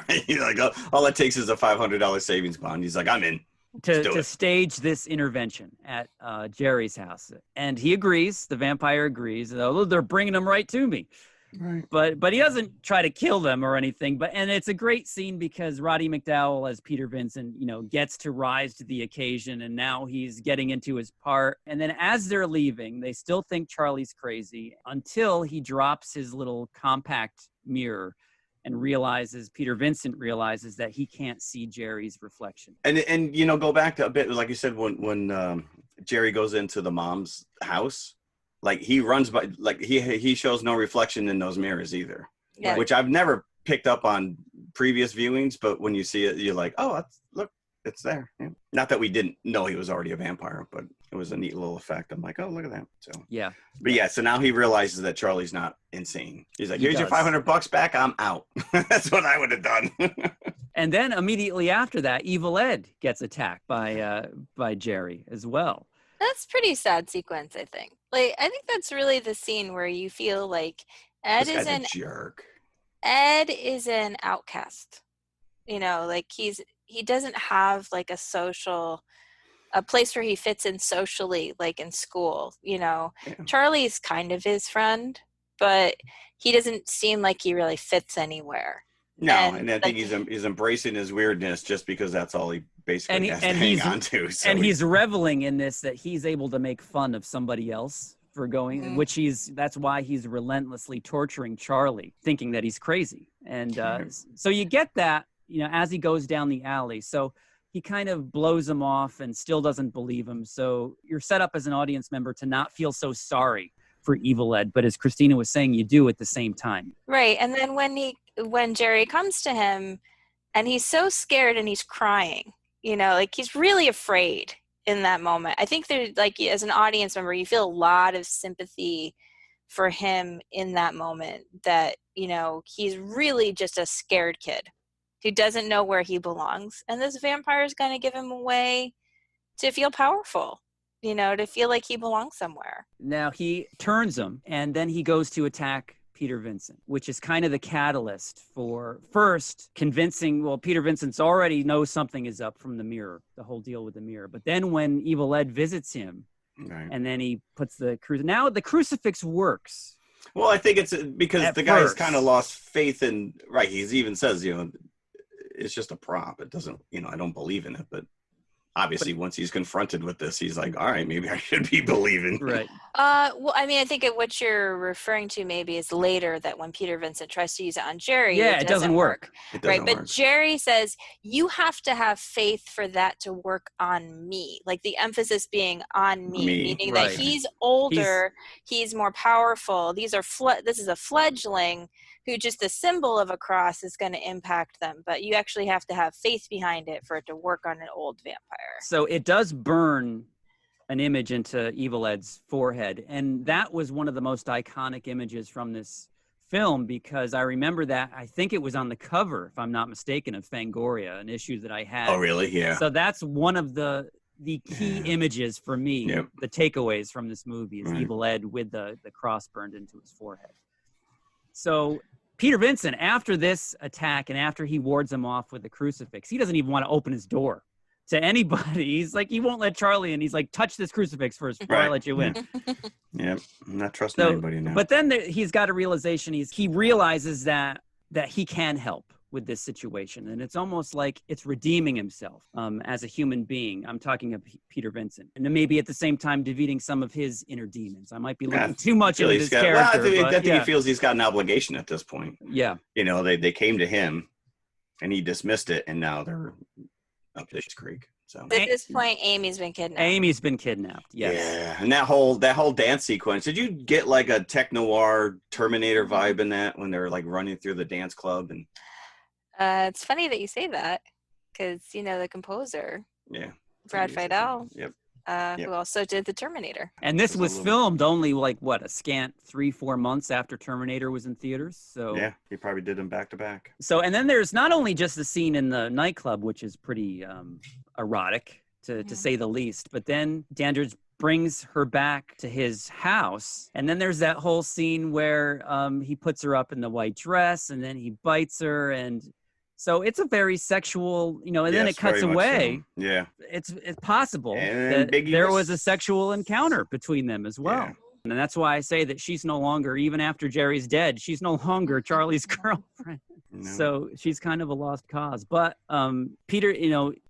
He's like, all it takes is a $500 savings bond. He's like, I'm in. To stage this intervention at Jerry's house. And he agrees. The vampire agrees. Although they're bringing him right to me. Right. But he doesn't try to kill them or anything. And it's a great scene because Roddy McDowall as Peter Vincent, gets to rise to the occasion, and now he's getting into his part. And then as they're leaving, they still think Charlie's crazy until he drops his little compact mirror and Peter Vincent realizes that he can't see Jerry's reflection. And go back to a bit, like you said, when Jerry goes into the mom's house. Like he runs by, like he shows no reflection in those mirrors either, which I've never picked up on previous viewings. But when you see it, you're like, oh, look, it's there. Yeah. Not that we didn't know he was already a vampire, but it was a neat little effect. I'm like, oh, look at that. So so now he realizes that Charlie's not insane. He's like, here's your $500 back. I'm out. That's what I would have done. And then immediately after that, Evil Ed gets attacked by Jerry as well. That's a pretty sad sequence, I think. Like, I think that's really the scene where you feel like Ed is a jerk. Ed is an outcast. Like he doesn't have like a place where he fits in socially, like in school. Charlie's kind of his friend, but he doesn't seem like he really fits anywhere. No, and I think he's embracing his weirdness just because that's all he basically has to hang on to. So he's reveling in this, that he's able to make fun of somebody else for going, that's why he's relentlessly torturing Charlie, thinking that he's crazy. And so you get that, as he goes down the alley. So he kind of blows him off and still doesn't believe him. So you're set up as an audience member to not feel so sorry for Evil Ed, but as Christina was saying, you do at the same time. Right. And then when Jerry comes to him and he's so scared and he's crying, like he's really afraid in that moment. I think there's like, as an audience member, you feel a lot of sympathy for him in that moment, that, he's really just a scared kid who doesn't know where he belongs. And this vampire is going to give him a way to feel powerful. To feel like he belongs somewhere. Now he turns him, and then he goes to attack Peter Vincent, which is kind of the catalyst for first convincing, Peter Vincent's already knows something is up from the mirror, the whole deal with the mirror. But then when Evil Ed visits him, and then he puts the crucifix. Now the crucifix works. Well, I think it's because the guy's kind of lost faith in, he even says, it's just a prop. It doesn't, I don't believe in it, but obviously, once he's confronted with this, he's like, all right, maybe I should be believing. Right. Well, I mean, I think what you're referring to maybe is later, that when Peter Vincent tries to use it on Jerry, Yeah, it doesn't work. It Right, doesn't but work. Jerry says, you have to have faith for that to work on me. Like the emphasis being on me, meaning Right. that he's older, he's more powerful. This is a fledgling who just the symbol of a cross is going to impact them. But you actually have to have faith behind it for it to work on an old vampire. So it does burn an image into Evil Ed's forehead. And that was one of the most iconic images from this film, because I remember that, I think it was on the cover, if I'm not mistaken, of Fangoria, an issue that I had. Oh, really? Yeah. So that's one of the key images for me, the takeaways from this movie is Evil Ed with the cross burned into his forehead. So Peter Vincent, after this attack and after he wards him off with the crucifix, he doesn't even want to open his door to anybody. He's like, he won't let Charlie in. He's like, touch this crucifix first before I let you in. Yeah, I'm not trusting anybody now. But then he's got a realization. He realizes that he can help with this situation, and it's almost like it's redeeming himself as a human being. I'm talking of Peter Vincent, and then maybe at the same time defeating some of his inner demons. I might be looking too much into this character. Well, I think he feels he's got an obligation at this point. Yeah, they came to him, and he dismissed it, and now they're up Fish Creek. So at this point, Amy's been kidnapped. Yes. Yeah, and that whole dance sequence. Did you get like a tech noir Terminator vibe in that when they're like running through the dance club? And it's funny that you say that, because the composer, Brad Fiedel, who also did the Terminator. And this was filmed only a scant 3-4 months after Terminator was in theaters. So yeah, he probably did them back to back. So, and then there's not only just the scene in the nightclub, which is pretty erotic to say the least, but then Dandridge brings her back to his house, and then there's that whole scene where he puts her up in the white dress, and then he bites her, and so it's a very sexual, and then it cuts away. So. Yeah, it's possible and that there was a sexual encounter between them as well. Yeah. And that's why I say that she's no longer, even after Jerry's dead, she's no longer Charlie's girlfriend. No. So she's kind of a lost cause. But Peter,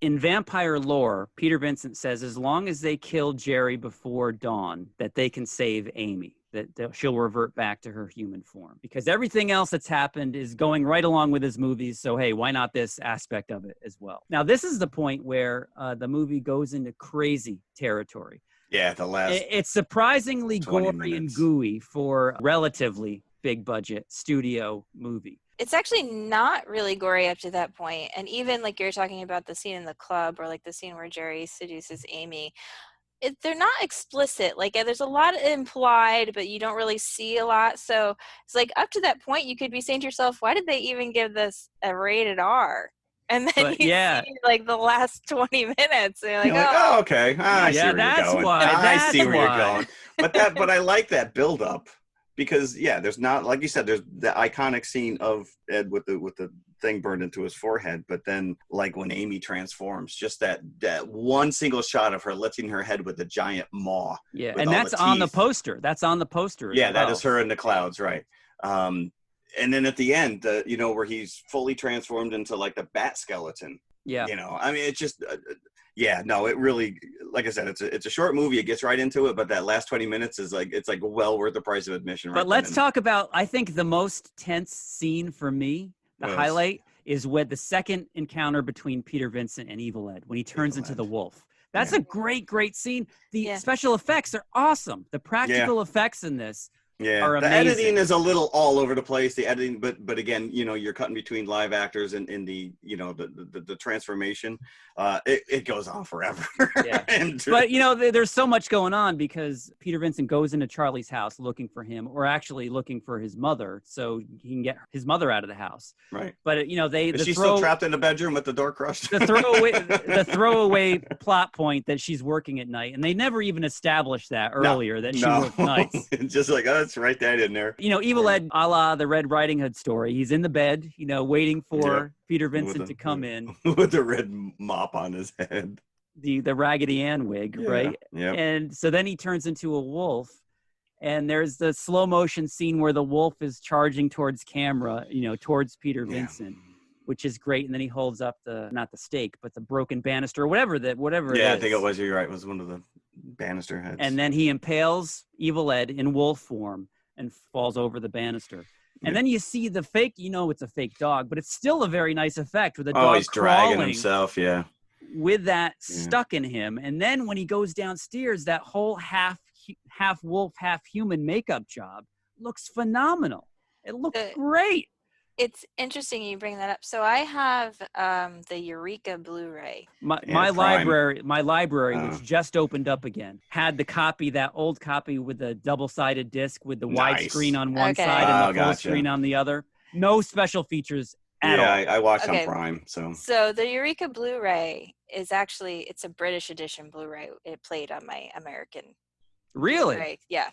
in vampire lore, Peter Vincent says as long as they kill Jerry before dawn, that they can save Amy, that she'll revert back to her human form. Because everything else that's happened is going right along with his movies. So, hey, why not this aspect of it as well? Now, this is the point where the movie goes into crazy territory. Yeah, the last. It's surprisingly gory and gooey for a relatively big budget studio movie. It's actually not really gory up to that point. And even like you're talking about the scene in the club, or like the scene where Jerry seduces Amy, they're not explicit. Like there's a lot implied, but you don't really see a lot. So it's like up to that point, you could be saying to yourself, why did they even give this a rated R? And then see like the last 20 minutes, and you're like, oh, okay. I see where you're going. I see where you're going. But I like that build up, because there's not, like you said, there's the iconic scene of Ed with the thing burned into his forehead, but then like when Amy transforms, just that one single shot of her lifting her head with the giant maw. Yeah, and that's on the poster. That's on the poster. Yeah, that is her in the clouds, right? And then at the end, where he's fully transformed into like the bat skeleton. Yeah. I mean, it's just, it really, like I said, it's a short movie. It gets right into it, but that last 20 minutes is it's well worth the price of admission. But let's talk about, I think the most tense scene for me, the highlight, is with the second encounter between Peter Vincent and Evil Ed, when he turns into the wolf. That's a great, great scene. The special effects are awesome. The practical effects in this. Yeah, the editing is a little all over the place. The editing, but again, you're cutting between live actors and in the the transformation. It goes on forever. Yeah. But there's so much going on, because Peter Vincent goes into Charlie's house looking for him, or actually looking for his mother, so he can get his mother out of the house. Right. But is she still trapped in the bedroom with the door crushed? the throwaway plot point that she's working at night, and they never even established that earlier that she worked nights. Just like, let's write that in there. Evil Ed, a la the Red Riding Hood story. He's in the bed, waiting for Peter Vincent to come in with the red mop on his head, the Raggedy Ann wig, right? Yeah. And so then he turns into a wolf, and there's the slow motion scene where the wolf is charging towards camera, towards Peter Vincent, which is great. And then he holds up not the stake, but the broken banister, or whatever it is. I think it was. You're right. It was one of banister heads. And then he impales Evil Ed in wolf form and falls over the banister. And then you see the fake, it's a fake dog, but it's still a very nice effect with the dog he's dragging crawling himself, yeah. with that stuck in him. And then when he goes downstairs, that whole half wolf, half human makeup job looks phenomenal. It looks great. It's interesting you bring that up. So I have the Eureka Blu-ray. My library, which just opened up again, had that old copy with the double-sided disc with the widescreen on one side and the full screen on the other. No special features at all. I watched on Prime. So the Eureka Blu-ray is actually, it's a British edition Blu-ray. It played on my American. Really? Blu-ray. Yeah.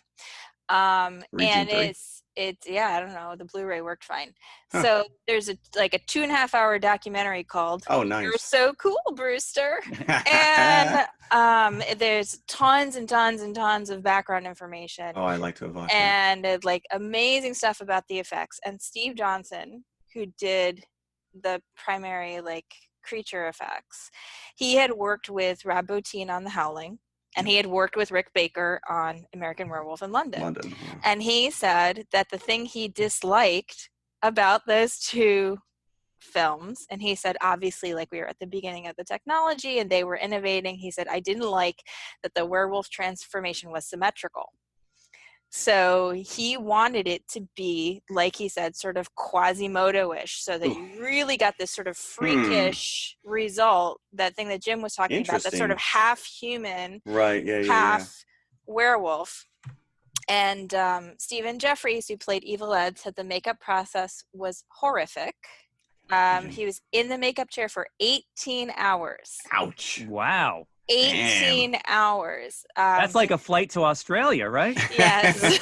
And I don't know, the Blu-ray worked fine. So there's a 2.5 hour documentary called You're So Cool, Brewster. And there's tons and tons and tons of background information. I like to watch and amazing stuff about the effects. And Steve Johnson, who did the primary creature effects, he had worked with Rob Bottin on The Howling. And he had worked with Rick Baker on American Werewolf in London. And he said that the thing he disliked about those two films, and he said, obviously, we were at the beginning of the technology and they were innovating. He said, I didn't like that the werewolf transformation was symmetrical. So he wanted it to be, like he said, sort of Quasimodo-ish, so that you really got this sort of freakish result, that thing that Jim was talking about, that sort of half human, half werewolf. And Stephen Jeffries, who played Evil Ed, said the makeup process was horrific. He was in the makeup chair for 18 hours. Ouch. Wow. 18 hours. That's like a flight to Australia, right? Yes.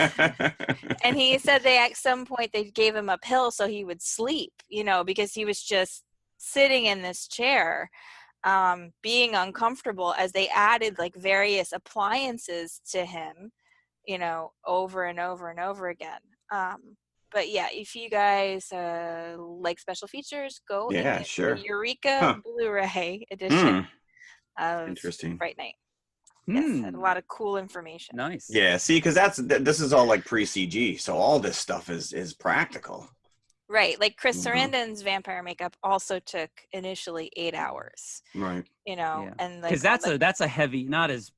And he said at some point they gave him a pill so he would sleep, because he was just sitting in this chair, being uncomfortable, as they added various appliances to him, over and over and over again. But yeah, if you guys like special features, go and get the Eureka Blu-ray edition. Interesting. Fright Night. Yes, had a lot of cool information. Nice. Yeah, see, because this is all pre-CG, so all this stuff is practical. Right, Chris Sarandon's vampire makeup also took initially 8 hours. Right. And because that's a heavy, not as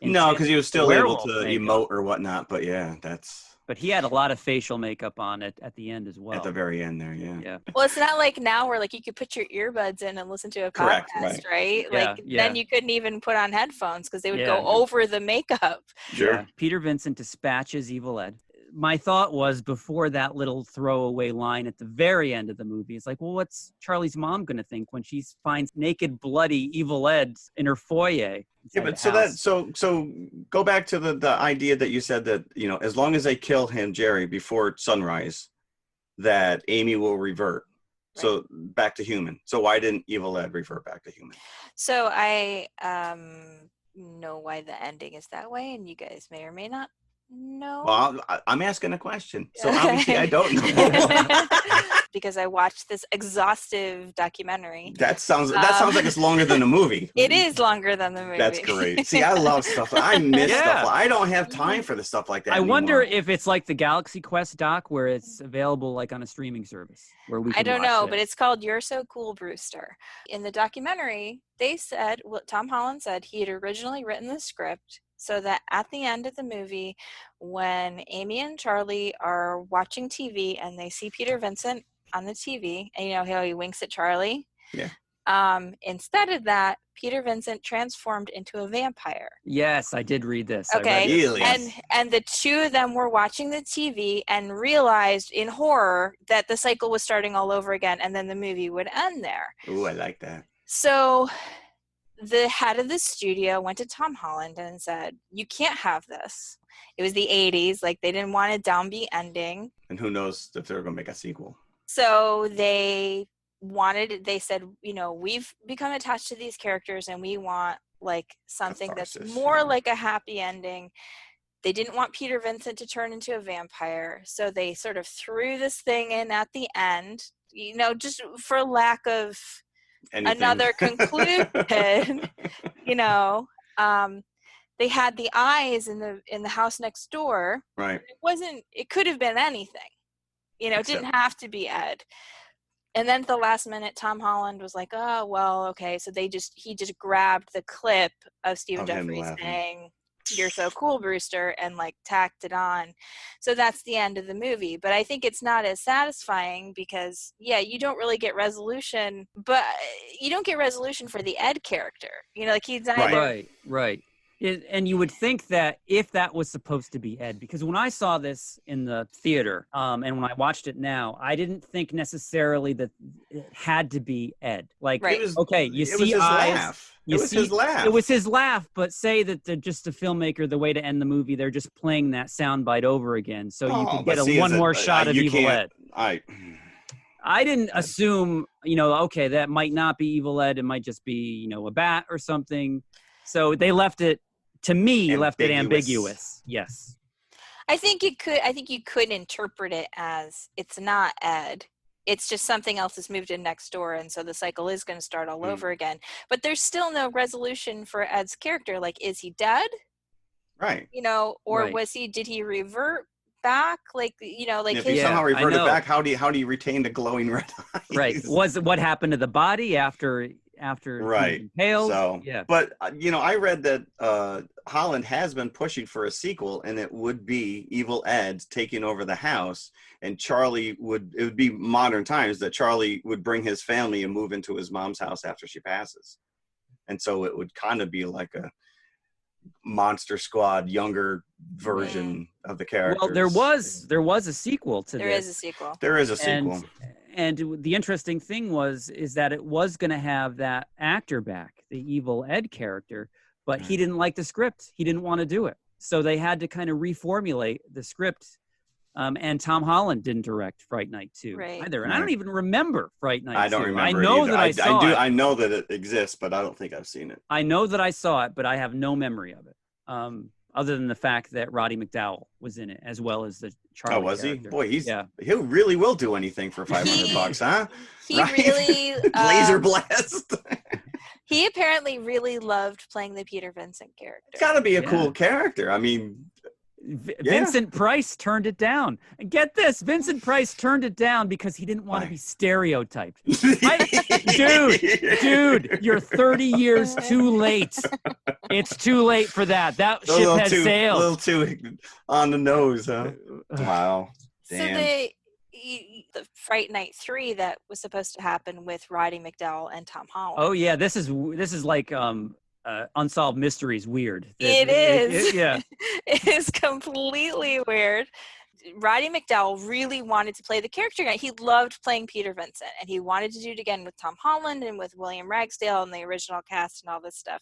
no, because he was still able to emote or whatnot, but that's. But he had a lot of facial makeup on it at the end as well. At the very end there, yeah. Well, it's not like now where you could put your earbuds in and listen to a podcast, right? Then you couldn't even put on headphones because they would go over the makeup. Sure. Yeah. Peter Vincent dispatches Evil Ed. My thought was, before that little throwaway line at the very end of the movie, it's what's Charlie's mom going to think when she finds naked, bloody Evil Ed in her foyer? Yeah, but so go back to the idea that you said that, as long as they kill him, Jerry, before sunrise, that Amy will revert. Right. So back to human. So why didn't Evil Ed revert back to human? So I know why the ending is that way, and you guys may or may not know. Well, I'm asking a question, so obviously I don't know. Because I watched this exhaustive documentary. That sounds like it's longer than a movie. It is longer than the movie. That's great. See, I love stuff. I miss stuff. I don't have time for the stuff like that. I wonder if it's like the Galaxy Quest doc, where it's available on a streaming service where we can I don't know, it. But it's called You're So Cool, Brewster. In the documentary, they said, Tom Holland said he had originally written the script so that at the end of the movie, when Amy and Charlie are watching TV and they see Peter Vincent on the TV, and how he winks at Charlie? Yeah. Instead of that, Peter Vincent transformed into a vampire. Yes, I did read this. Okay. And the two of them were watching the TV and realized in horror that the cycle was starting all over again, and then the movie would end there. Ooh, I like that. So the head of the studio went to Tom Holland and said, you can't have this. It was the 80s. They didn't want a downbeat ending. And who knows if they're going to make a sequel. So they said, we've become attached to these characters and we want something that's more like a happy ending. They didn't want Peter Vincent to turn into a vampire. So they sort of threw this thing in at the end, just for lack of another conclusion, they had the eyes in the house next door. Right. It could have been anything. It didn't have to be Ed. And then at the last minute, Tom Holland was like, oh, well, okay. So he just grabbed the clip of Stephen Jeffries saying, "You're so cool, Brewster," and like tacked it on. So that's the end of the movie. But I think it's not as satisfying because, you don't really get resolution, but you don't get resolution for the Ed character. Like he's either... Right. And you would think that if that was supposed to be Ed, because when I saw this in the theater, and when I watched it now, I didn't think necessarily that it had to be Ed. Like, right. You see eyes. It was his laugh. It was his laugh, but say that they're just a filmmaker, the way to end the movie, they're just playing that soundbite over again. So you could get one more shot of Evil Ed. I didn't assume, okay, that might not be Evil Ed. It might just be, a bat or something. So they left it, to me, ambiguous. Yes. I think you could interpret it as it's not Ed. It's just something else has moved in next door, and so the cycle is going to start all over again. But there's still no resolution for Ed's character. Like, is he dead? Right. Or did he revert back? Like, if he somehow reverted back, how do you retain the glowing red eyes? Right. What happened to the body after right impaled? So but I read that Holland has been pushing for a sequel, and it would be Evil Ed taking over the house, and it would be modern times that Charlie would bring his family and move into his mom's house after she passes, and so it would kind of be like a Monster Squad younger version of the characters. Well, there was a sequel to this. There is a sequel. And the interesting thing is that it was going to have that actor back, the Evil Ed character, but he didn't like the script. He didn't want to do it. So they had to kind of reformulate the script. And Tom Holland didn't direct Fright Night 2 either. And I don't even remember Fright Night 2. I don't remember I know either. that I saw it. I know that it exists, but I don't think I've seen it. I know that I saw it, but I have no memory of it. Other than the fact that Roddy McDowall was in it, as well as the Charlie. Oh, was character. he? Boy, he really will do anything for $500, huh? He really laser blast. He apparently really loved playing the Peter Vincent character. It's got to be a cool character. I mean, Vincent Price turned it down. And get this, Vincent Price turned it down because he didn't want to be stereotyped. Dude, you're 30 years too late. It's too late for that. That ship has sailed. A little too on the nose, huh? Wow. Damn. So the Fright Night 3 that was supposed to happen with Roddy McDowall and Tom Holland. Oh yeah, this is like Unsolved Mysteries weird. It is. It is completely weird. Roddy McDowall really wanted to play the character again. He loved playing Peter Vincent, and he wanted to do it again with Tom Holland and with William Ragsdale and the original cast and all this stuff.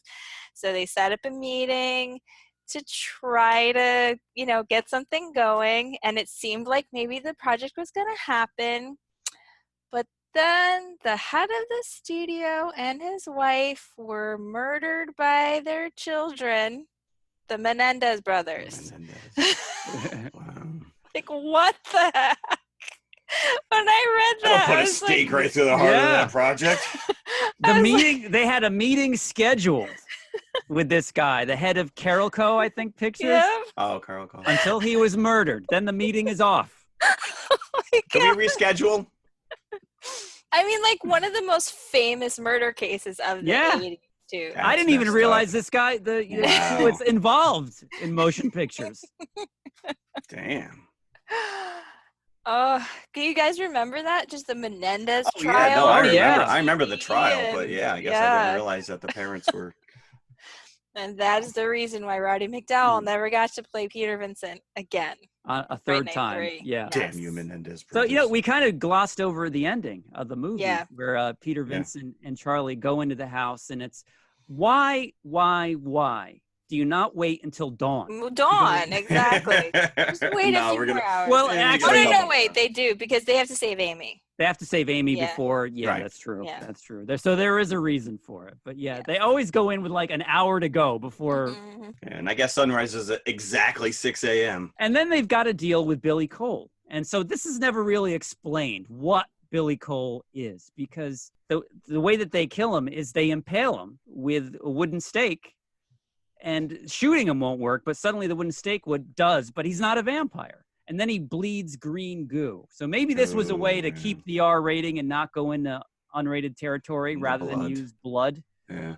So they set up a meeting to try to, get something going, and it seemed like maybe the project was going to happen. But then the head of the studio and his wife were murdered by their children, the Menendez brothers. Wow. Like, what the heck? When I read that, I'll put a stake right through the heart of that project. They had a meeting scheduled with this guy, the head of Carol Co., I think, Pictures. Yeah. Oh, Carol Co. Until he was murdered. Then the meeting is off. Can we reschedule? I mean, like, one of the most famous murder cases of the 80s, too. I didn't even realize this guy was involved in motion pictures. Damn. Can you guys remember that? Just the Menendez Yeah, trial? no, I remember the trial, but I guess I didn't realize that the parents were. And that is the reason why Roddy McDowall never got to play Peter Vincent again. A third time. Yeah. Damn you, Menendez. So, we kind of glossed over the ending of the movie where Peter Vincent and Charlie go into the house, and it's why do you not wait until dawn? Dawn, exactly. Just wait a few more hours. Well, actually, no, wait, they do, because they have to save Amy. They have to save Amy before. Yeah, right. That's true. Yeah. That's true. So there is a reason for it. But they always go in with like an hour to go before. Mm-hmm. And I guess sunrise is at exactly 6 a.m. And then they've got to deal with Billy Cole. And so this is never really explained what Billy Cole is, because the way that they kill him is they impale him with a wooden stake and shooting him won't work, but suddenly the wooden stake does, but he's not a vampire. And then he bleeds green goo. So maybe this was a way to keep the R rating and not go into unrated territory rather than use blood. Yeah.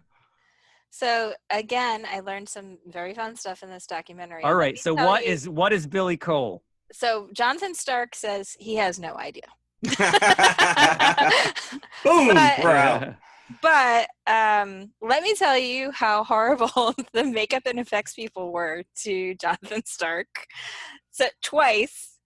So again, I learned some very fun stuff in this documentary. All right. So what is Billy Cole? So Jonathan Stark says he has no idea. Boom! We're out. But let me tell you how horrible the makeup and effects people were to Jonathan Stark. So twice,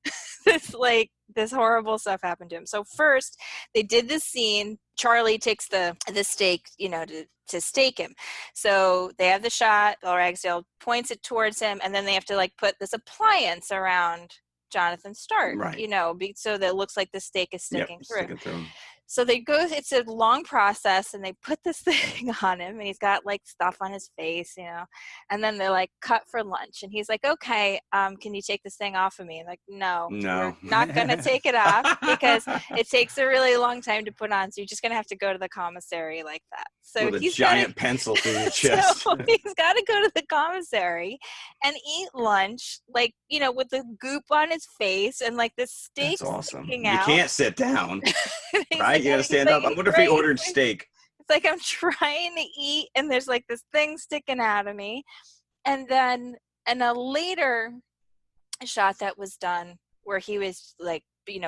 this horrible stuff happened to him. So first, they did this scene. Charlie takes the stake, to stake him. So they have the shot. Bill Ragsdale points it towards him, and then they have to put this appliance around Jonathan Stark, right. So that it looks like the stake is sticking through. Through. So it's a long process, and they put this thing on him, and he's got stuff on his face, and then they're cut for lunch, and he's like, okay, can you take this thing off of me? And no, we're not going to take it off because it takes a really long time to put on. So you're just going to have to go to the commissary like that. So with a giant pencil through your chest. So he's got to go to the commissary and eat lunch, with the goop on his face and the steak. That's awesome. You can't sit down. Right? You got to stand up. I wonder if he ordered steak. It's I'm trying to eat, and there's this thing sticking out of me. And then in a later shot that was done where he was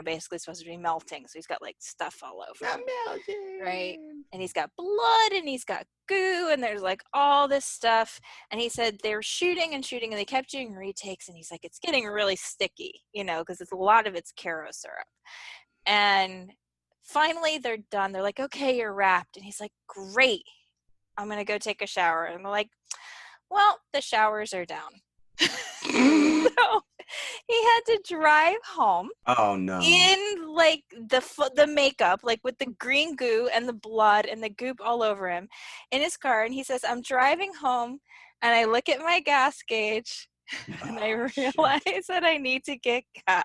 basically supposed to be melting. So he's got stuff all over him. Melting. Right. And he's got blood and he's got goo and there's all this stuff. And he said they were shooting and they kept doing retakes. And he's like, it's getting really sticky, because a lot of it's Caro syrup. And finally they're done. They're like, okay, you're wrapped. And he's like, great. I'm going to go take a shower. And they're like, well, the showers are down. So he had to drive home. Oh no! In the makeup, with the green goo and the blood and the goop all over him, in his car. And he says, "I'm driving home, and I look at my gas gauge, and I realize that I need to get gas."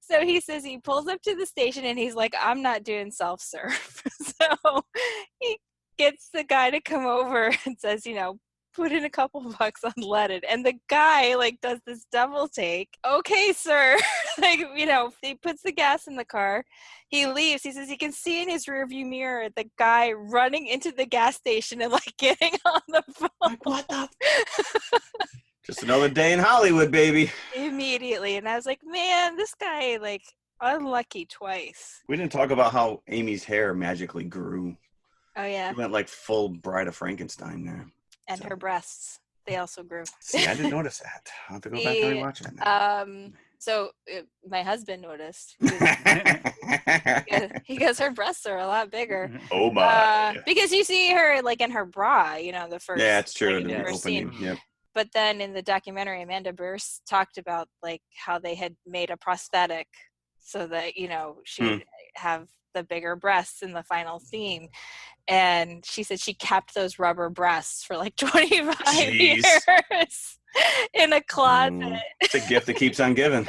So he says he pulls up to the station, and he's like, "I'm not doing self-serve." So he gets the guy to come over and says, put in a couple bucks unleaded, and the guy does this double take. Okay, sir. He puts the gas in the car, he leaves. He says he can see in his rearview mirror the guy running into the gas station and getting on the phone. What the just another day in Hollywood, baby. Immediately. And I was like, man, this guy unlucky twice. We didn't talk about how Amy's hair magically grew. Oh yeah, she went full Bride of Frankenstein there. And her breasts, they also grew. See, I didn't notice that. I'll have to go back and watch it now. So my husband noticed. He goes, her breasts are a lot bigger. Oh my! Because you see her in her bra, the first. Yeah, it's true. The first scene. Yep. But then in the documentary, Amanda Beers talked about how they had made a prosthetic so that she would have the bigger breasts in the final scene. And she said she kept those rubber breasts for 25 years in a closet. It's a gift that keeps on giving.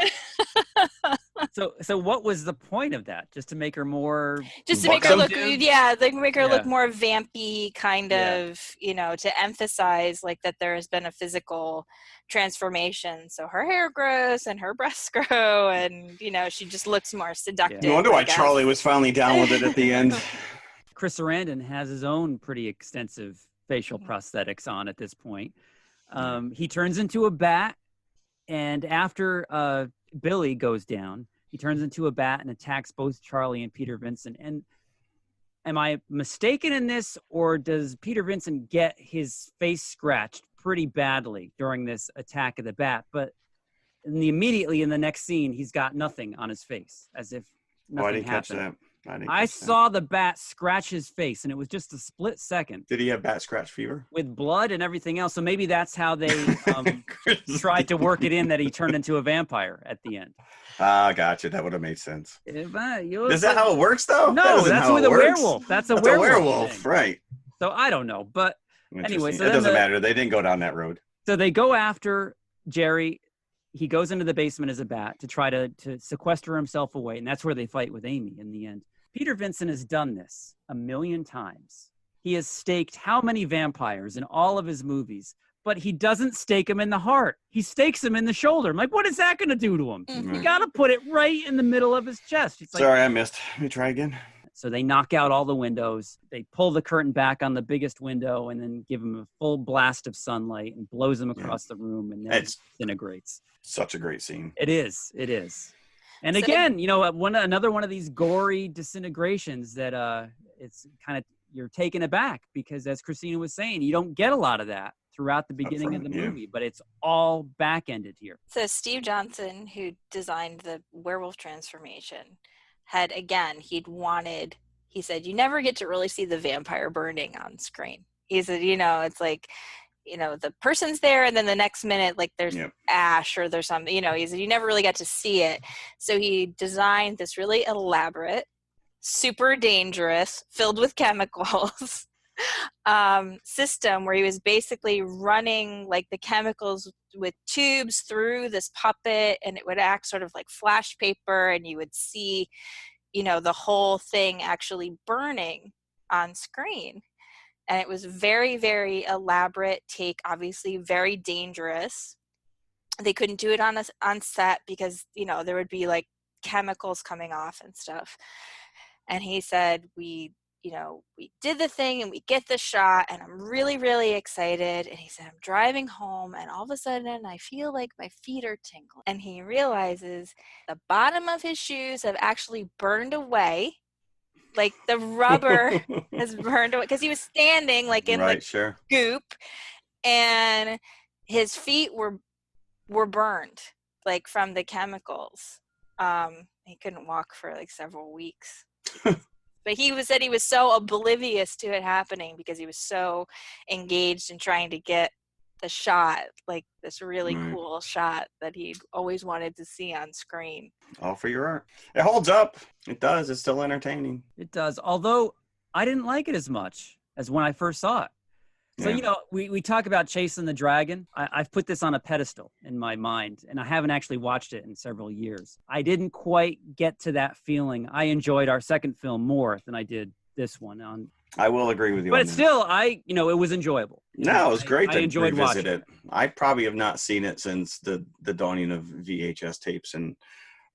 So what was the point of that? Just to make her more... Just to make her look, make her look more vampy, kind of, to emphasize that there has been a physical transformation. So her hair grows and her breasts grow, and she just looks more seductive. No wonder why Charlie was finally down with it at the end. Chris Sarandon has his own pretty extensive facial prosthetics on at this point. He turns into a bat, and after Billy goes down, he turns into a bat and attacks both Charlie and Peter Vincent. And am I mistaken in this, or does Peter Vincent get his face scratched pretty badly during this attack of the bat? But immediately in the next scene, he's got nothing on his face, as if nothing happened. Catch that. I saw the bat scratch his face, and it was just a split second. Did he have bat scratch fever? With blood and everything else. So maybe that's how they tried to work it in, that he turned into a vampire at the end. Ah, gotcha. That would have made sense. Is that how it works, though? No, that's with a werewolf. That's a werewolf, right. So I don't know. But anyway. So it doesn't matter. They didn't go down that road. So they go after Jerry. He goes into the basement as a bat to try to sequester himself away, and that's where they fight with Amy in the end. Peter Vincent has done this 1,000,000 times. He has staked how many vampires in all of his movies, but he doesn't stake him in the heart. He stakes him in the shoulder. I'm like, what is that going to do to him? Mhm. You got to put it right in the middle of his chest. It's like, Sorry, I missed. Let me try again. so they knock out all the windows. They pull the curtain back on the biggest window and then give him a full blast of sunlight and blows him across the room, and then It's disintegrates. such a great scene. It is. It is. And So- again, you know, another one of these gory disintegrations that it's kind of, you're taken aback because, as Christina was saying, you don't get a lot of that throughout the beginning of the front, yeah. movie, but it's all back-ended here. So Steve Johnson, who designed the werewolf transformation, had, again, he said, you never get to really see the vampire burning on screen. He said, you know, it's like, you know, the person's there and then the next minute, like there's ash or there's something, you know, he said, you never really got to see it. So he designed this really elaborate, super dangerous, filled with chemicals system where he was basically running like the chemicals with tubes through this puppet, and it would act sort of like flash paper, and you would see, you know, the whole thing actually burning on screen. And it was very, very elaborate take, obviously very dangerous. They couldn't do it on set because, you know, there would be like chemicals coming off and stuff. And he said, we did the thing and we get the shot and I'm really, really excited. And he said, I'm driving home and all of a sudden I feel like my feet are tingling. And he realizes the bottom of his shoes have actually burned away. Like the rubber has burned away because he was standing like in the goop, and his feet were burned like from the chemicals. He couldn't walk for like several weeks. But said he was so oblivious to it happening because he was so engaged in trying to get the shot, like this really cool shot that he always wanted to see on screen. All for your art. It holds up. It does. It's still entertaining. It does. Although I didn't like it as much as when I first saw it. So, you know, we talk about Chasing the Dragon. I've put this on a pedestal in my mind, and I haven't actually watched it in several years. I didn't quite get to that feeling. I enjoyed our second film more than I did this one. I will agree with you. But still, it was enjoyable. No, it was great to enjoyed revisit watching it. I probably have not seen it since the dawning of VHS tapes in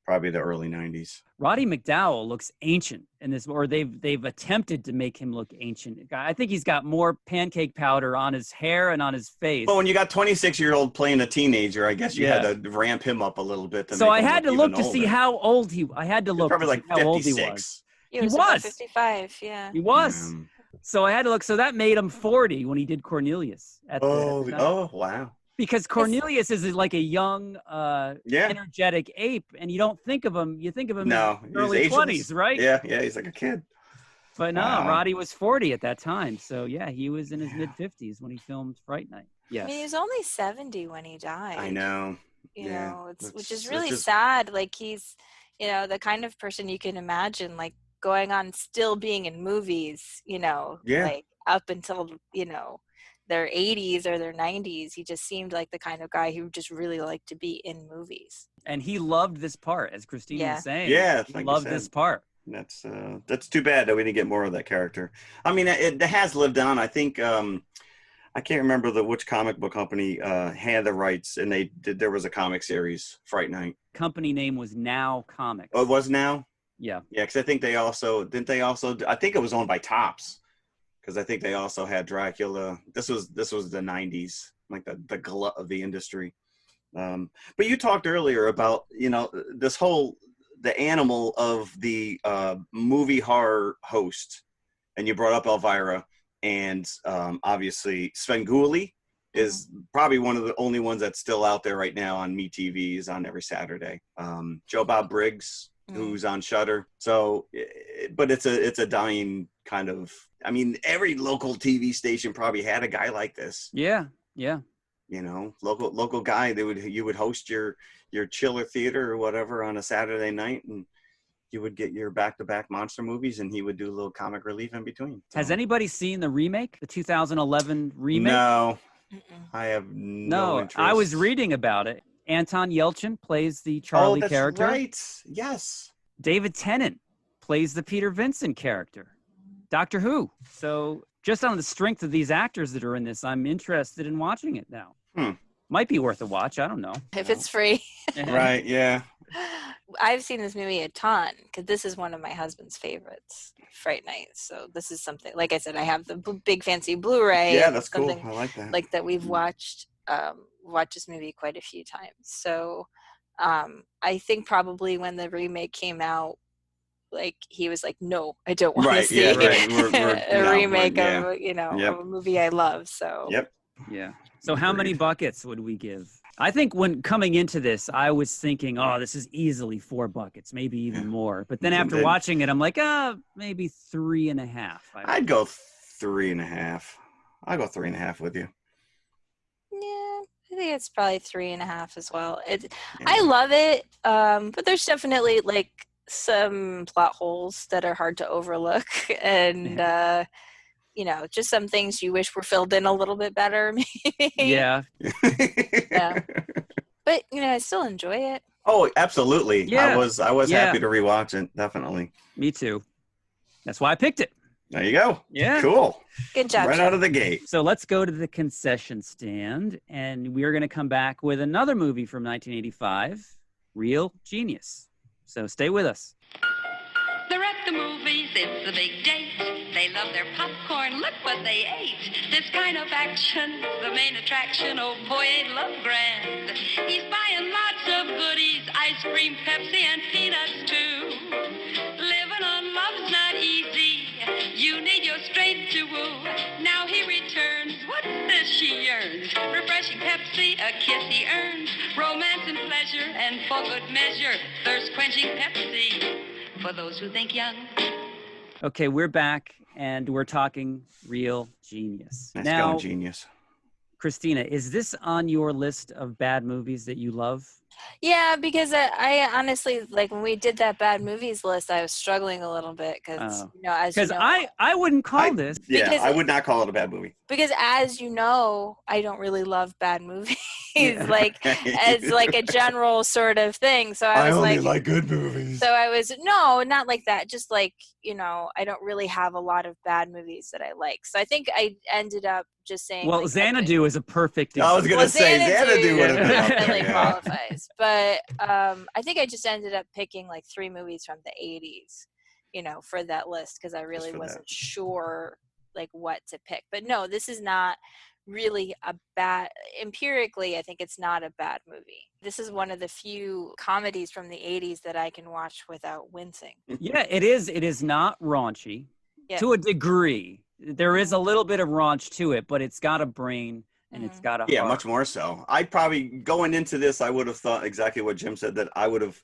probably the early 90s. Roddy McDowall looks ancient in this, or they've attempted to make him look ancient. I think he's got more pancake powder on his hair and on his face. Well, when you got 26-year-old playing a teenager, I guess you had to ramp him up a little bit. So I had to look to see how old I had to look probably to like see how 56. old he was. He was about 55, yeah. He was. So I had to look. So that made him 40 when he did Cornelius. Wow. Because Cornelius is like a young, energetic ape, and you don't think of him. You think of him in his early 20s, right? Yeah, he's like a kid. But no, Roddy was 40 at that time. So yeah, he was in his mid-50s when he filmed Fright Night. Yes. I mean, he was only 70 when he died. I know. You know, which is really sad. Like he's, you know, the kind of person you can imagine, like going on still being in movies, you know, like up until, you know, their 80s or their 90s. He just seemed like the kind of guy who just really liked to be in movies. And he loved this part, as Christina was saying. Yeah, he loved this part. That's too bad that we didn't get more of that character. I mean, it has lived on. I think I can't remember which comic book company had the rights, and there was a comic series, Fright Night. Company name was Now Comics. Oh, it was Now? Yeah. Yeah, because I think I think it was owned by Topps. Because I think they also had Dracula. This was the 90s, like the glut of the industry. But you talked earlier about, you know, the animal of the movie horror host, and you brought up Elvira, and obviously Svengoolie is probably one of the only ones that's still out there right now on MeTV, on every Saturday. Joe Bob Briggs, who's on Shudder. So, but it's a dying kind of. I mean, every local TV station probably had a guy like this. Yeah. You know, local guy. You would host your chiller theater or whatever on a Saturday night, and you would get your back-to-back monster movies, and he would do a little comic relief in between. So. Has anybody seen the remake, the 2011 remake? No, I have no interest. I was reading about it. Anton Yelchin plays the Charlie character. Right. Yes. David Tennant plays the Peter Vincent character. Doctor Who. So just on the strength of these actors that are in this, I'm interested in watching it now. Might be worth a watch. I don't know. If it's free. Right, yeah. I've seen this movie a ton because this is one of my husband's favorites, Fright Night. So this is something, like I said, I have the big fancy Blu-ray. Yeah, that's cool. I like that. Like that we've watched this movie quite a few times. So I think probably when the remake came out, like he was like, no, I don't want to see a remake of of a movie I love. So yeah. So how many buckets would we give? I think when coming into this, I was thinking, oh, this is easily 4 buckets, maybe even more. But then after watching it, I'm like, maybe 3.5. I'd go 3.5. I'll go 3.5 with you. Yeah, I think it's probably 3.5 as well. I love it, but there's definitely like some plot holes that are hard to overlook, and just some things you wish were filled in a little bit better, maybe. Yeah. Yeah. But I still enjoy it. Oh, absolutely. Yeah. I was happy to rewatch it, definitely. Me too. That's why I picked it. There you go. Yeah. Cool. Good job. Right out of the gate. So let's go to the concession stand, and we are going to come back with another movie from 1985, Real Genius. So stay with us. They're at the movies, it's a big date. They love their popcorn, look what they ate. This kind of action, the main attraction. Oh boy, ain't love grand. He's buying lots of goodies, ice cream, Pepsi, and peanuts too. Living on love's not easy, you need your strength to woo. Now he returns, what does she earns? Refreshing Pepsi, a kiss he earns. Romance and pleasure, and for good measure, thirst-quenching Pepsi. For those who think young. Okay, we're back, and we're talking Real Genius. Nice now, going, Genius. Christina, is this on your list of bad movies that you love? Yeah, because I honestly, like when we did that bad movies list, I was struggling a little bit because, I wouldn't call this. Yeah, I would not call it a bad movie. Because as you know, I don't really love bad movies, like as like a general sort of thing. So I was only like good movies. So I was, no, not like that. Just like, I don't really have a lot of bad movies that I like. So I think I ended up just saying. Well, like, Xanadu is a perfect example. I was going to say Xanadu would have been up definitely there, qualifies. But I think I just ended up picking like 3 movies from the 80s, for that list because I really wasn't sure like what to pick. But no, this is not really a bad, empirically, I think it's not a bad movie. This is one of the few comedies from the 80s that I can watch without wincing. Yeah, it is. It is not raunchy to a degree. There is a little bit of raunch to it, but it's got a brain and it's got a heart. Yeah, much more so. I'd probably, going into this, I would have thought exactly what Jim said, that I would have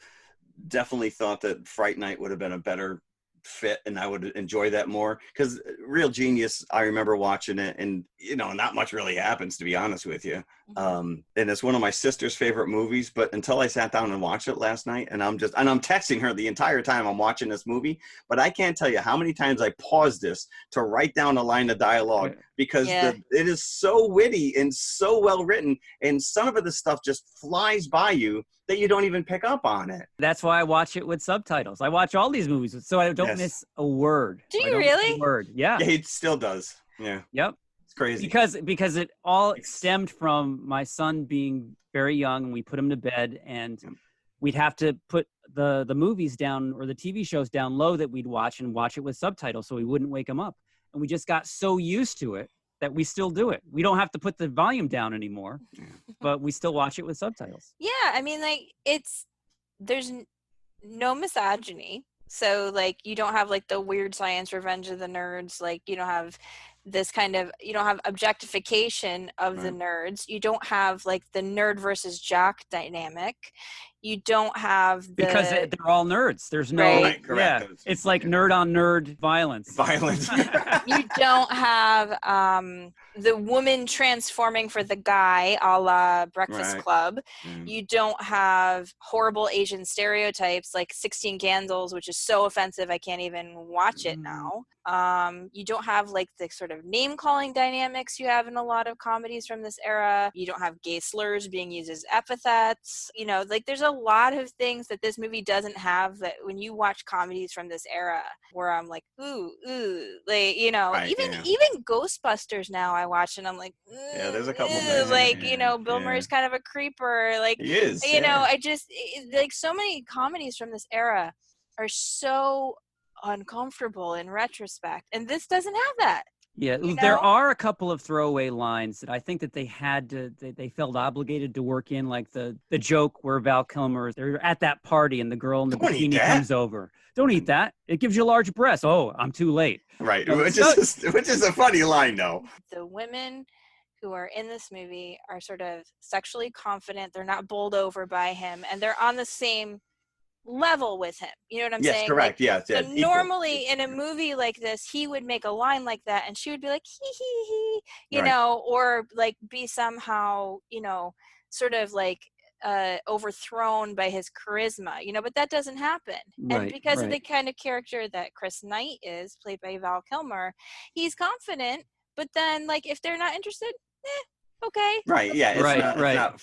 definitely thought that Fright Night would have been a better fit and I would enjoy that more, because Real Genius, I remember watching it and not much really happens, to be honest with you. And it's one of my sister's favorite movies, but until I sat down and watched it last night, and I'm texting her the entire time I'm watching this movie, but I can't tell you how many times I paused this to write down a line of dialogue because it is so witty and so well written, and some of the stuff just flies by you that you don't even pick up on it. That's why I watch it with subtitles. I watch all these movies so I don't miss a word. Do you really? Yeah. Yeah, he still does. Yeah. Yep. It's crazy. Because it all stemmed from my son being very young, and we put him to bed, and we'd have to put the movies down or the TV shows down low that we'd watch and watch it with subtitles so we wouldn't wake him up. And we just got so used to it that we still do it. We don't have to put the volume down anymore, but we still watch it with subtitles. Yeah, I mean, like, there's no misogyny. So, like, you don't have, like, the weird science Revenge of the Nerds. Like, you don't have this kind of, you don't have objectification of the nerds. You don't have, like, the nerd versus jock dynamic. You don't have the... Because they're all nerds. There's no... Right. Yeah, it's like nerd on nerd violence. You don't have the woman transforming for the guy a la Breakfast Club. You don't have horrible Asian stereotypes like 16 Candles, which is so offensive I can't even watch it now. You don't have like the sort of name-calling dynamics you have in a lot of comedies from this era. You don't have gay slurs being used as epithets. Like there's a lot of things that this movie doesn't have that when you watch comedies from this era where I'm like, ooh, like, you know, Right, even Ghostbusters now I watch and I'm like, Yeah, there's a couple things. like, you know, Bill Murray's kind of a creeper. Like, He is. you know, like so many comedies from this era are so uncomfortable in retrospect. And this doesn't have that. Yeah, You there know? are a couple of throwaway lines that I think that they had to, they felt obligated to work in, like the joke where Val Kilmer, they're at that party and the girl in the Don't eat bikini that. comes over. Don't eat that. It gives you large breasts. Oh, I'm too late. Right, No, which is a funny line, though. The women who are in this movie are sort of sexually confident. They're not bowled over by him, and they're on the same level with him. You know what I'm Yes, saying? correct. Like, Yeah. so normally in a movie like this, he would make a line like that, and she would be like, hee, you Right. know, or like be somehow, you know, sort of like overthrown by his charisma, you know, but that doesn't happen. And because of the kind of character that Chris Knight is, played by Val Kilmer, he's confident, but then like if they're not interested, okay. Right. Yeah. It's not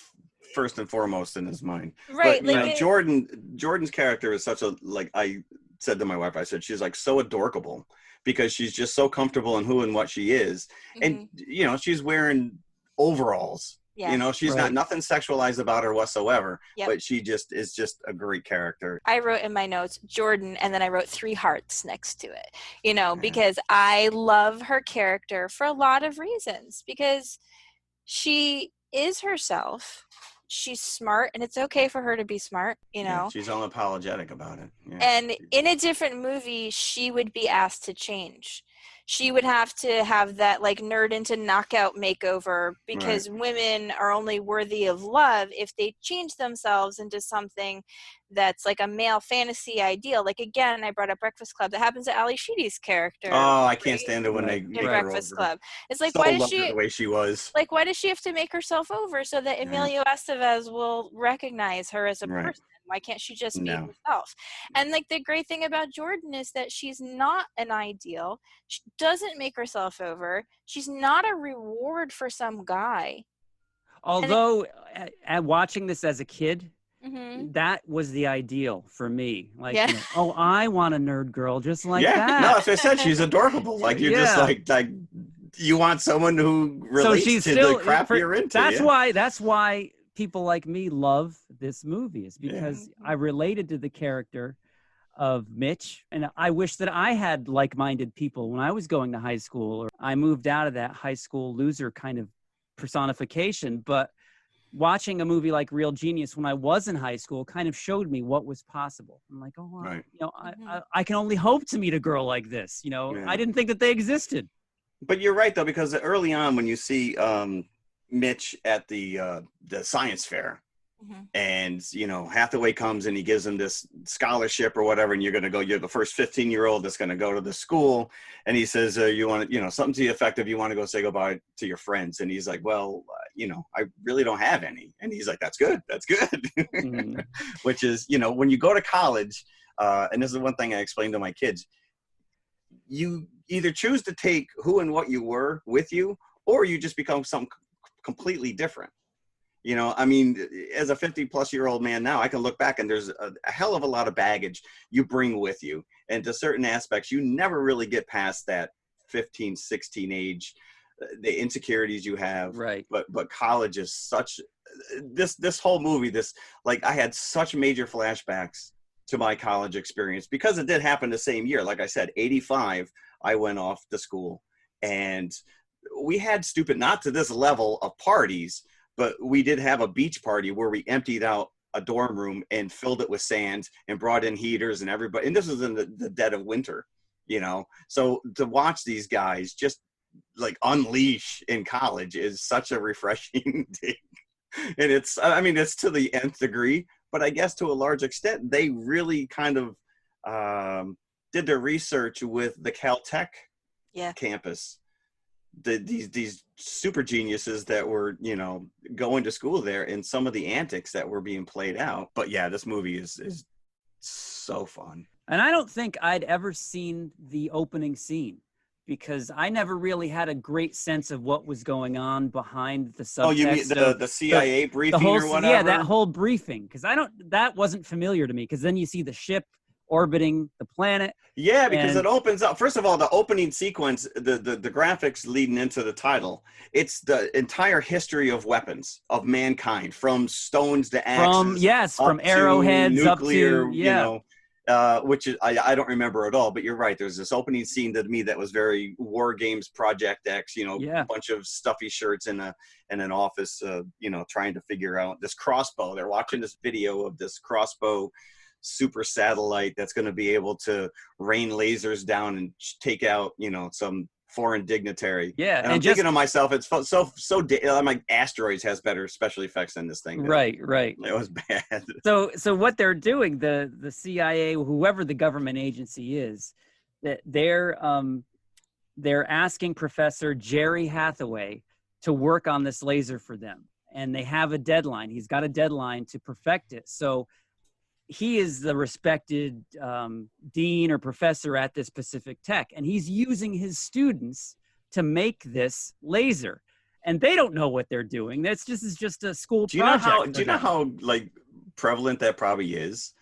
first and foremost in his mind. Right. But, you know, Jordan's character is such a, like I said to my wife, I said, she's like so adorkable because she's just so comfortable in who and what she is. And, you know, she's wearing overalls. Yeah. You know, she's not nothing sexualized about her whatsoever, but she just is just a great character. I wrote in my notes Jordan, and then I wrote 3 hearts next to it, you know, because I love her character for a lot of reasons, because she is herself. She's smart, and it's okay for her to be smart, you know. Yeah, she's unapologetic about it. Yeah. And in a different movie, she would be asked to change. She would have to have that like nerd into knockout makeover, because women are only worthy of love if they change themselves into something that's like a male fantasy ideal. Like, again, I brought up Breakfast Club. That happens to Ali Sheedy's character. Oh, I can't stand it when they in make Breakfast her over. Club. It's like, So why does she the way she was? Like, why does she have to make herself over so that Emilio Estevez will recognize her as a person? Why can't she just be herself? And like the great thing about Jordan is that she's not an ideal. She doesn't make herself over. She's not a reward for some guy. Although, at watching this as a kid, that was the ideal for me. Like, you know, oh, I want a nerd girl just like that. No, as I said, she's adorable. Like, you're just like you want someone who relates to the crap you're into. That's why people like me love this movie, is because I related to the character of Mitch, and I wish that I had like-minded people when I was going to high school, or I moved out of that high school loser kind of personification. But watching a movie like Real Genius when I was in high school kind of showed me what was possible. I'm like, oh, wow, you know, I can only hope to meet a girl like this. You know, I didn't think that they existed. But you're right, though, because early on when you see Mitch at the science fair, and, you know, Hathaway comes and he gives him this scholarship or whatever, and you're going to go, you're the first 15-year-old that's going to go to the school. And he says, you want to, you know, something to the effect of, you want to go say goodbye to your friends. And he's like, well, you know, I really don't have any. And he's like, that's good. That's good. Which is, you know, when you go to college, and this is one thing I explained to my kids, you either choose to take who and what you were with you, or you just become something completely different. You know, I mean, as a 50-plus-year-old man now, I can look back and there's a hell of a lot of baggage you bring with you. And to certain aspects, you never really get past that 15, 16 age, the insecurities you have. Right. But college is such, this whole movie, like, I had such major flashbacks to my college experience, because it did happen the same year. Like I said, 85, I went off to school, and we had not to this level of parties, but we did have a beach party where we emptied out a dorm room and filled it with sand and brought in heaters and everybody. And this was in the dead of winter, you know? So to watch these guys just like unleash in college is such a refreshing thing. And it's to the nth degree, but I guess to a large extent, they really kind of did their research with the Caltech campus. These super geniuses that were, you know, going to school there, and some of the antics that were being played out. But yeah, this movie is so fun. And I don't think I'd ever seen the opening scene, because I never really had a great sense of what was going on behind the subtext. Oh, you mean the CIA briefing whole, or whatever? Yeah, that whole briefing, because that wasn't familiar to me, because then you see the ship orbiting the planet. Yeah, because it opens up. First of all, the opening sequence, the graphics leading into the title, it's the entire history of weapons of mankind, from stones to axes, from arrowheads nuclear, up to which is, I don't remember at all. But you're right. There's this opening scene to me that was very War Games Project X. A bunch of stuffy shirts in an office, trying to figure out this crossbow. They're watching this video of this crossbow super satellite that's going to be able to rain lasers down and take out some foreign dignitary. And I'm thinking to myself, it's I'm like, Asteroids has better special effects than this thing. Right It was bad. So what they're doing, the CIA, whoever the government agency is, that they're asking Professor Jerry Hathaway to work on this laser for them, and they have a deadline. He's got a deadline to perfect it. So he is the respected dean or professor at this Pacific Tech, and he's using his students to make this laser, and they don't know what they're doing. This is just a school project. Do you know how like prevalent that probably is?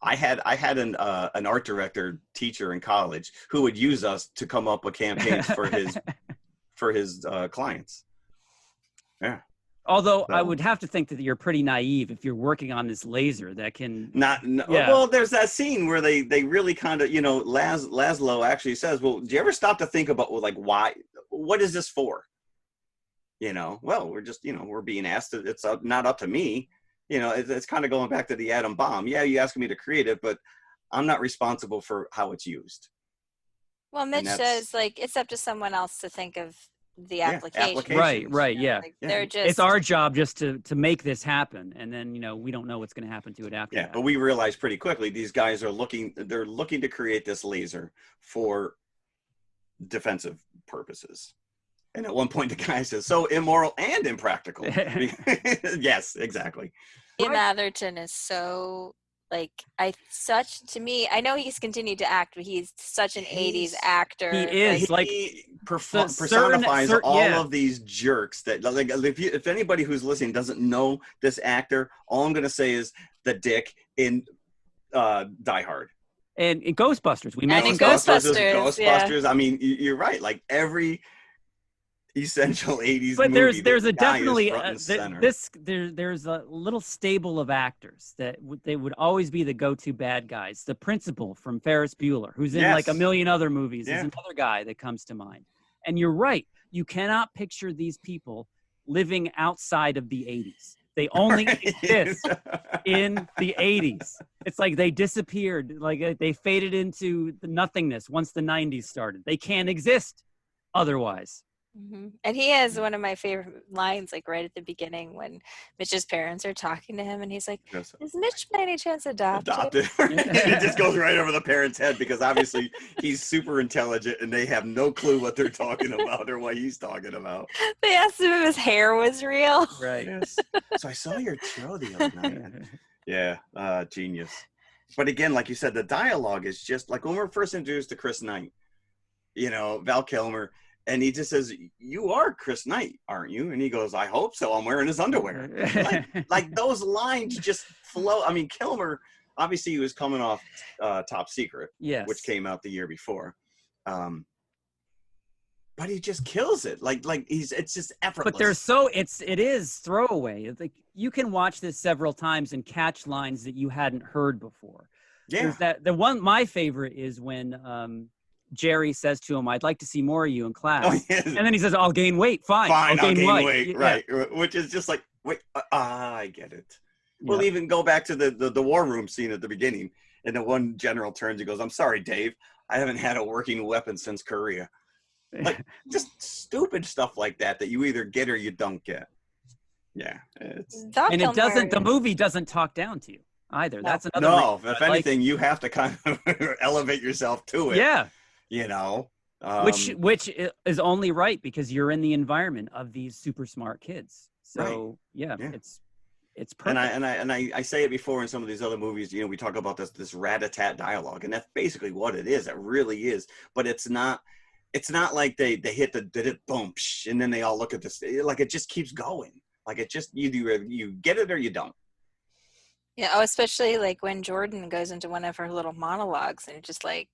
I had an art director teacher in college who would use us to come up with campaigns for his clients. Yeah. Although I would have to think that you're pretty naive if you're working on this laser that can Well, there's that scene where they really kind of, Laszlo actually says, well, do you ever stop to think about, well, like, why, what is this for? Well, we're just, we're being asked to, it's not up to me. It's kind of going back to the atom bomb. Yeah, you asked me to create it, but I'm not responsible for how it's used. Well, Mitch says, like, it's up to someone else to think of the application. Right, yeah. They're just, it's our job just to make this happen, and then we don't know what's going to happen to it after that. But we realized pretty quickly these guys are looking to create this laser for defensive purposes. And at one point the guy says, so immoral and impractical. Yes, exactly. Ian Atherton is so, like, to me, I know he's continued to act, but he's such an 80s actor. He is, he personifies all of these jerks that, like, if anybody who's listening doesn't know this actor, all I'm going to say is the dick in Die Hard. And in Ghostbusters, we mentioned Ghostbusters. I mean, you're right. Like, every essential 80s but movie, there's a definitely there's a little stable of actors that they would always be the go-to bad guys. The principal from Ferris Bueller, who's in like a million other movies, is another guy that comes to mind. And you're right, you cannot picture these people living outside of the 80s. They only exist in the 80s. It's like they disappeared, like they faded into the nothingness once the 90s started. They can't exist otherwise. Mm-hmm. And he has one of my favorite lines, like right at the beginning when Mitch's parents are talking to him, and he's like, is Mitch by any chance adopted? It just goes right over the parents' head, because obviously he's super intelligent and they have no clue what they're talking about or what he's talking about. They asked him if his hair was real. Right. Yes. So I saw your show the other night. Yeah, genius. But again, like you said, the dialogue is just like when we're first introduced to Chris Knight, Val Kilmer. And he just says, you are Chris Knight, aren't you? And he goes, I hope so. I'm wearing his underwear. like those lines just flow. I mean, Kilmer, obviously he was coming off Top Secret, which came out the year before. But he just kills it. It's just effortless. But it is throwaway. Like, you can watch this several times and catch lines that you hadn't heard before. Yeah. My favorite is when Jerry says to him, I'd like to see more of you in class. Oh, yes. And then he says, I'll gain weight. Fine, I'll gain weight. Right. Which is just like, wait, I get it. Yeah. We'll even go back to the war room scene at the beginning. And the one general turns and goes, I'm sorry, Dave. I haven't had a working weapon since Korea. Like, just stupid stuff like that you either get or you don't get. Yeah. The movie doesn't talk down to you either. That's another No, if anything, you have to kind of elevate yourself to it. Yeah. Which is only right because you're in the environment of these super smart kids. So it's perfect. And I say it before in some of these other movies. We talk about this rat-a-tat dialogue, and that's basically what it is. It really is, but it's not it's not like they hit boom, and then they all look at this. Like, it just keeps going. Like, it just, you get it or you don't. Yeah. Oh, especially like when Jordan goes into one of her little monologues, and it's just like,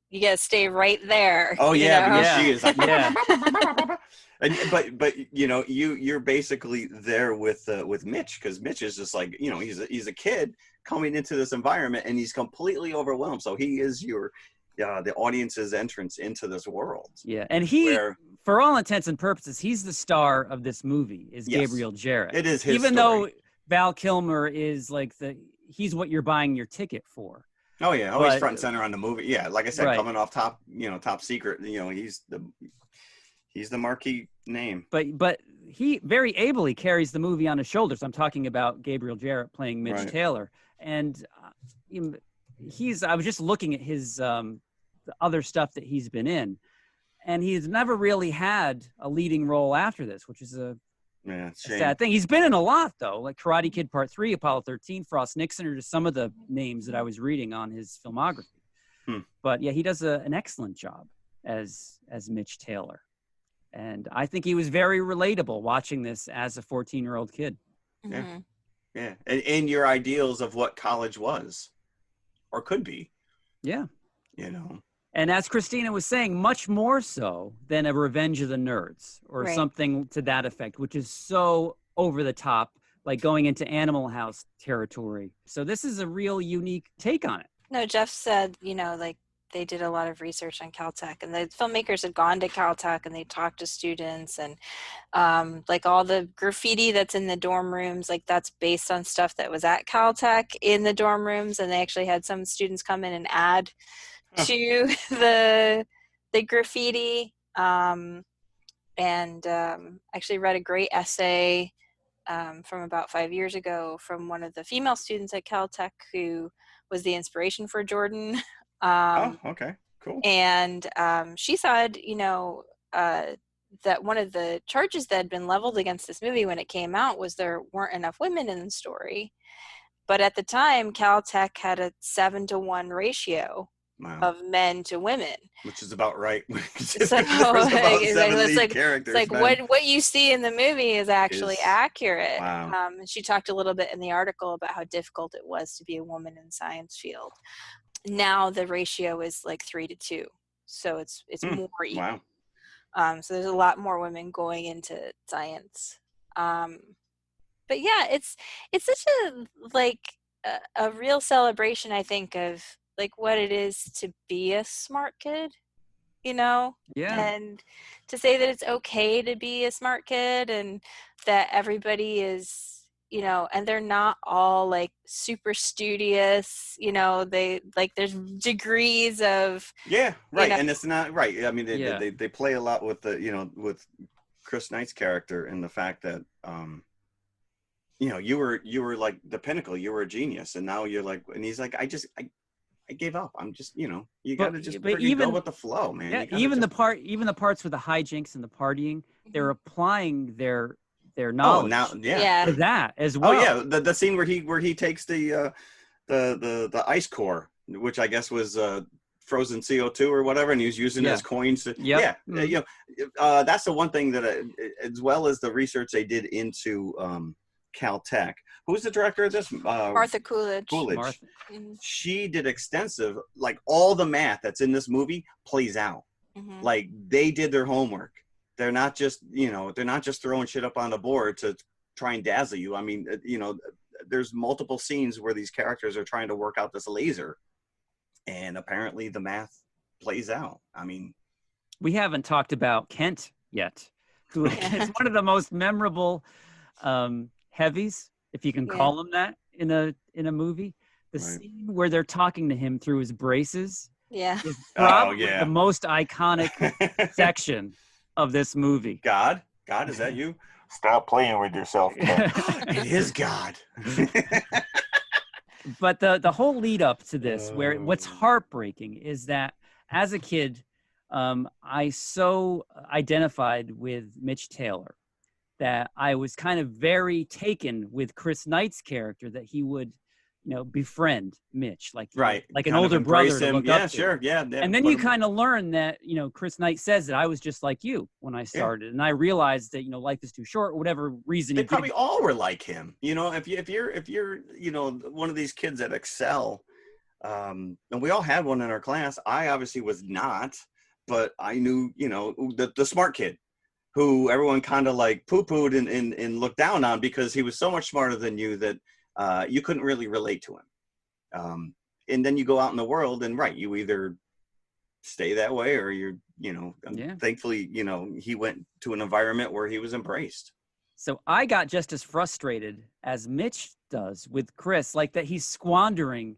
you gotta stay right there. Oh yeah, because Yeah. she is like, Yeah. but you're basically there with Mitch, because Mitch is just like, he's a kid coming into this environment, and he's completely overwhelmed. So he is the audience's entrance into this world. Yeah, and for all intents and purposes, he's the star of this movie. Is Yes. Gabriel Jarrett? It is his even story. though Val Kilmer is like he's what you're buying your ticket for. Oh yeah, always front and center on the movie. Yeah, like I said, Right. coming off top secret. He's the marquee name. But he very ably carries the movie on his shoulders. I'm talking about Gabriel Jarrett playing Mitch Right. Taylor, and I was just looking at his the other stuff that he's been in, and he's never really had a leading role after this, which is a sad thing. He's been in a lot, though, like Karate Kid Part 3, Apollo 13, Frost Nixon, are just some of the names that I was reading on his filmography. But yeah, he does an excellent job as Mitch Taylor. And I think he was very relatable watching this as a 14-year-old kid. Yeah. Mhm. Yeah. And your ideals of what college was or could be. Yeah. And as Christina was saying, much more so than a Revenge of the Nerds or Right. something to that effect, which is so over the top, like going into Animal House territory. So this is a real unique take on it. No, Jeff said, like they did a lot of research on Caltech, and the filmmakers had gone to Caltech and they talked to students, and like all the graffiti that's in the dorm rooms, like that's based on stuff that was at Caltech in the dorm rooms, and they actually had some students come in and add to the graffiti, and actually read a great essay from about 5 years ago from one of the female students at Caltech who was the inspiration for Jordan. Okay, cool. And she said, that one of the charges that had been leveled against this movie when it came out was there weren't enough women in the story. But at the time, Caltech had a 7-to-1 ratio of men to women, which is about right. So characters. it's like what you see in the movie is actually accurate. Wow. And she talked a little bit in the article about how difficult it was to be a woman in the science field. Now the ratio is like 3-to-2, so it's more even. Wow. So there's a lot more women going into science. But yeah, it's such a real celebration, I think, of like what it is to be a smart kid, Yeah. and to say that it's okay to be a smart kid, and that everybody is, and they're not all like super studious, they like there's degrees of right. And it's not right. I mean, they play a lot with with Chris Knight's character, and the fact that you were like the pinnacle, you were a genius, and now you're like, and he's like, I gave up. I'm just, you got to just go with the flow, man. Yeah, even the parts with the hijinks and the partying, they're applying their knowledge to that as well. Oh yeah, the scene where he takes the ice core, which I guess was frozen CO2 or whatever, and he was using it as coins. That's the one thing that, as well as the research they did into Caltech. Who's the director of this? Martha Coolidge. Martha. She did extensive, like all the math that's in this movie plays out. Mm-hmm. Like they did their homework. They're not just, throwing shit up on the board to try and dazzle you. I mean, there's multiple scenes where these characters are trying to work out this laser, and apparently the math plays out. I mean, we haven't talked about Kent yet, who is one of the most memorable heavies, if you can call him that, in a movie. The scene where they're talking to him through his braces is probably the most iconic section of this movie. God, is that you? Stop playing with yourself, Ken. It is God. But the whole lead up to this, where what's heartbreaking is that as a kid, I so identified with Mitch Taylor that I was kind of very taken with Chris Knight's character, that he would befriend Mitch, like Right. like an Kind of older embrace brother to look Yeah, up to. sure. Yeah. And then you kind of learn that, Chris Knight says that I was just like you when I started. And I realized that, life is too short, whatever reason. They probably all were like him. If you're one of these kids that excel, and we all had one in our class. I obviously was not, but I knew, the smart kid who everyone kind of like poo-pooed and looked down on because he was so much smarter than you that you couldn't really relate to him. And then you go out in the world and you either stay that way or thankfully, he went to an environment where he was embraced. So I got just as frustrated as Mitch does with Chris, like that he's squandering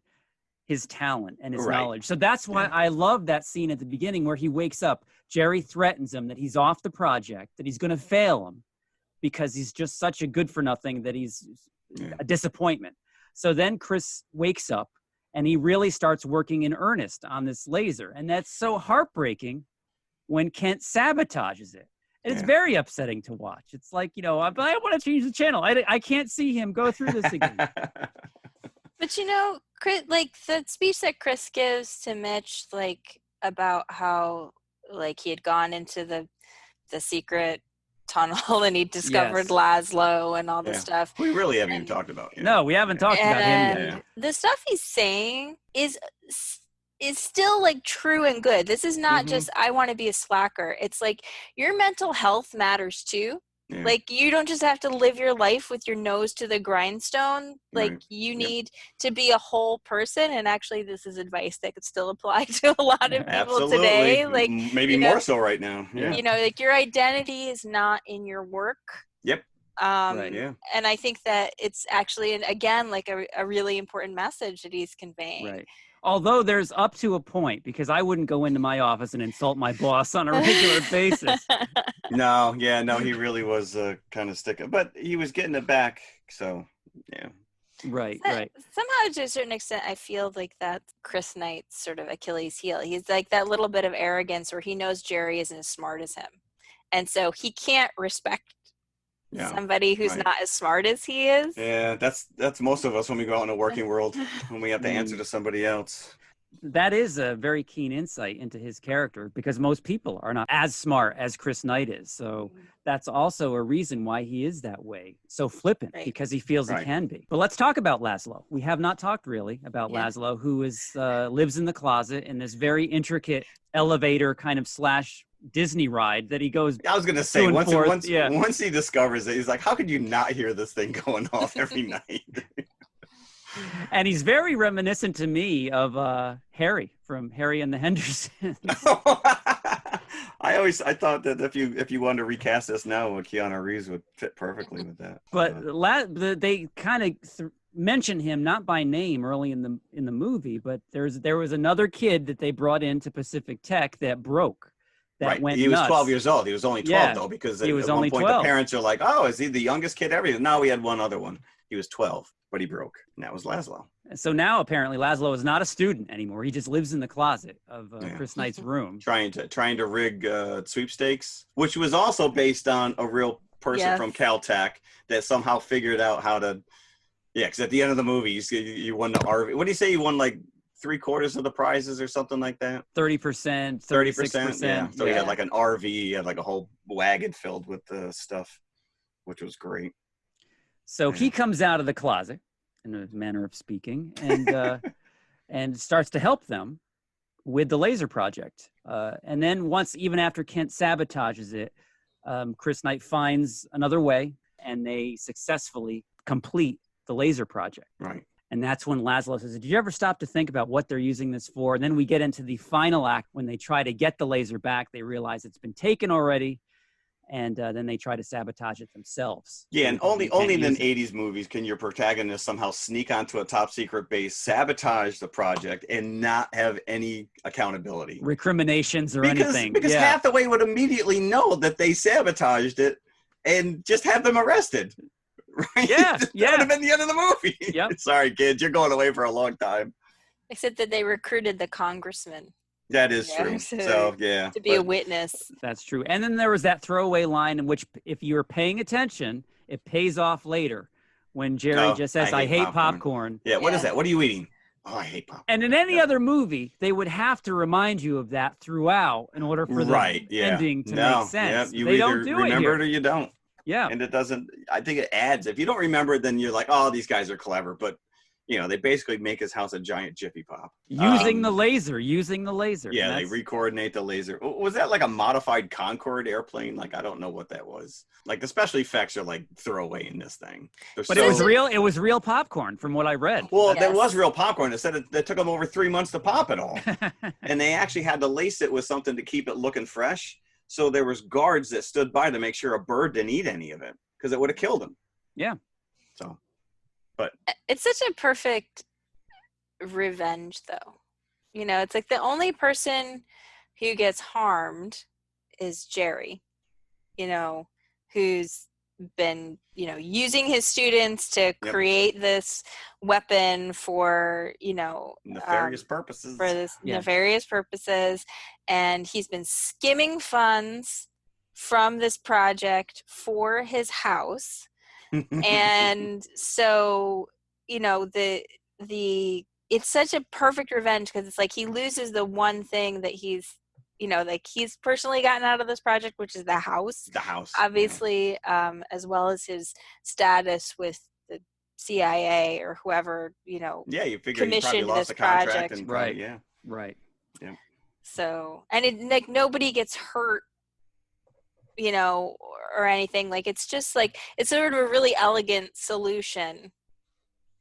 his talent and his knowledge. So that's why I love that scene at the beginning where he wakes up. Jerry threatens him that he's off the project, that he's going to fail him because he's just such a good for nothing that he's a disappointment. So then Chris wakes up and he really starts working in earnest on this laser. And that's so heartbreaking when Kent sabotages it. And it's very upsetting to watch. It's like, I want to change the channel. I can't see him go through this again. But Chris, like the speech that Chris gives to Mitch, like about how like he had gone into the secret tunnel and he discovered Laszlo and all this stuff. We really haven't even talked about. No, we haven't talked about him yet. The stuff he's saying is still like true and good. This is not just I want to be a slacker. It's like your mental health matters too. Yeah. Like you don't just have to live your life with your nose to the grindstone. Like you need to be a whole person. And actually this is advice that could still apply to a lot of people today. Like maybe more so right now. Yeah. Like your identity is not in your work. Yep. And I think that it's actually, again, like a really important message that he's conveying. Right. Although there's up to a point, because I wouldn't go into my office and insult my boss on a regular basis. No, he really was kind of sticking, but he was getting it back. So, yeah. Right. Somehow, to a certain extent, I feel like that's Chris Knight's sort of Achilles heel. He's like that little bit of arrogance where he knows Jerry isn't as smart as him. And so he can't respect somebody who's not as smart as he is. Yeah, that's most of us when we go out in the working world, when we have to answer to somebody else. That is a very keen insight into his character because most people are not as smart as Chris Knight is. So that's also a reason why he is that way. So flippant because he feels he can be. But let's talk about Laszlo. We have not talked really about Laszlo, who is lives in the closet in this very intricate elevator kind of / Disney ride that he goes. I was gonna say once he discovers it, he's like, how could you not hear this thing going off every night? And he's very reminiscent to me of Harry from Harry and the Hendersons. I thought that if you wanted to recast this now, Keanu Reeves would fit perfectly with that. But they kind of mention him not by name early in the movie, but there was another kid that they brought into Pacific Tech that broke. He was 12 years old. He was only 12 though, because at one point 12. The parents are like, "Oh, is he the youngest kid ever?" No, we had one other one. He was 12, but he broke, and that was Laszlo. So now apparently Laszlo is not a student anymore. He just lives in the closet of Chris Knight's room, trying to rig sweepstakes, which was also based on a real person from Caltech that somehow figured out how to. Yeah, because at the end of the movie, you won the RV. What do you say? You won like 3/4 of the prizes or something like that. 30%, 30%. Yeah. So he had like an RV, he had like a whole wagon filled with the stuff, which was great. So he comes out of the closet, in a manner of speaking, and and starts to help them with the laser project. And then even after Kent sabotages it, Chris Knight finds another way, and they successfully complete the laser project. Right. And that's when Laszlo says, did you ever stop to think about what they're using this for? And then we get into the final act when they try to get the laser back. They realize it's been taken already. And then they try to sabotage it themselves. Yeah, and only in 80s movies can your protagonist somehow sneak onto a top secret base, sabotage the project, and not have any accountability. Recriminations or anything. Because Hathaway would immediately know that they sabotaged it and just have them arrested. Right? Yeah, that would have been the end of the movie. Yep. Sorry, kids, you're going away for a long time. Except that they recruited the congressman. That is true. So, yeah. To be a witness. That's true. And then there was that throwaway line in which, if you were paying attention, it pays off later, when Jerry just says, I hate popcorn. Yeah, what is that? What are you eating? Oh, I hate popcorn. And in any other movie, they would have to remind you of that throughout in order for the ending to make sense. Yeah, you they either don't do remember it it or you don't. Yeah. And it doesn't, I think it adds. If you don't remember it, then you're like, oh, these guys are clever. But, you know, they basically make his house a giant Jiffy Pop. Using the laser. Yeah, they recoordinate the laser. Was that like a modified Concorde airplane? Like, I don't know what that was. Like, the special effects are like throwaway in this thing. But it was real. It was real popcorn from what I read. Well, that was real popcorn. It said it took them over 3 months to pop it all. And they actually had to lace it with something to keep it looking fresh. So there was guards that stood by to make sure a bird didn't eat any of it because it would have killed him. Yeah. So, but it's such a perfect revenge, though. You know, it's like the only person who gets harmed is Jerry, you know, who's been, you know, using his students to create this weapon for, you know, nefarious purposes. For this nefarious purposes. And he's been skimming funds from this project for his house. And so, you know, it's such a perfect revenge because it's like he loses the one thing that he's, you know, like he's personally gotten out of this project, which is the house. The house. Obviously, as well as his status with the CIA or whoever, you know, yeah, you figure he probably lost the contract. And probably, yeah. So, and it, like, nobody gets hurt, you know, or anything. Like, it's just like, it's sort of a really elegant solution.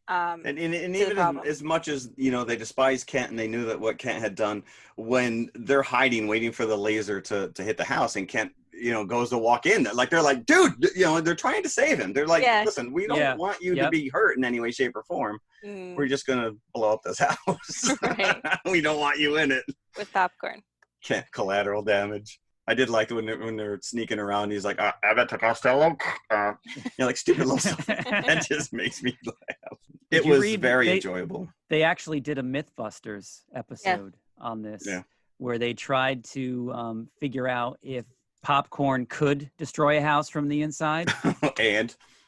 And even as much as, you know, they despise Kent and they knew that what Kent had done, when they're hiding, waiting for the laser to hit the house, and Kent, you know, goes to walk in, like, they're like, dude, you know, they're trying to save him. They're like, listen, we don't want you to be hurt in any way, shape, or form. We're just going to blow up this house. We don't want you in it. With popcorn. Kent, collateral damage. I did like when they're sneaking around. He's like, Abbott to Costello. You're like, stupid little stuff. That just makes me laugh. It was very enjoyable. They actually did a Mythbusters episode on this where they tried to figure out if popcorn could destroy a house from the inside.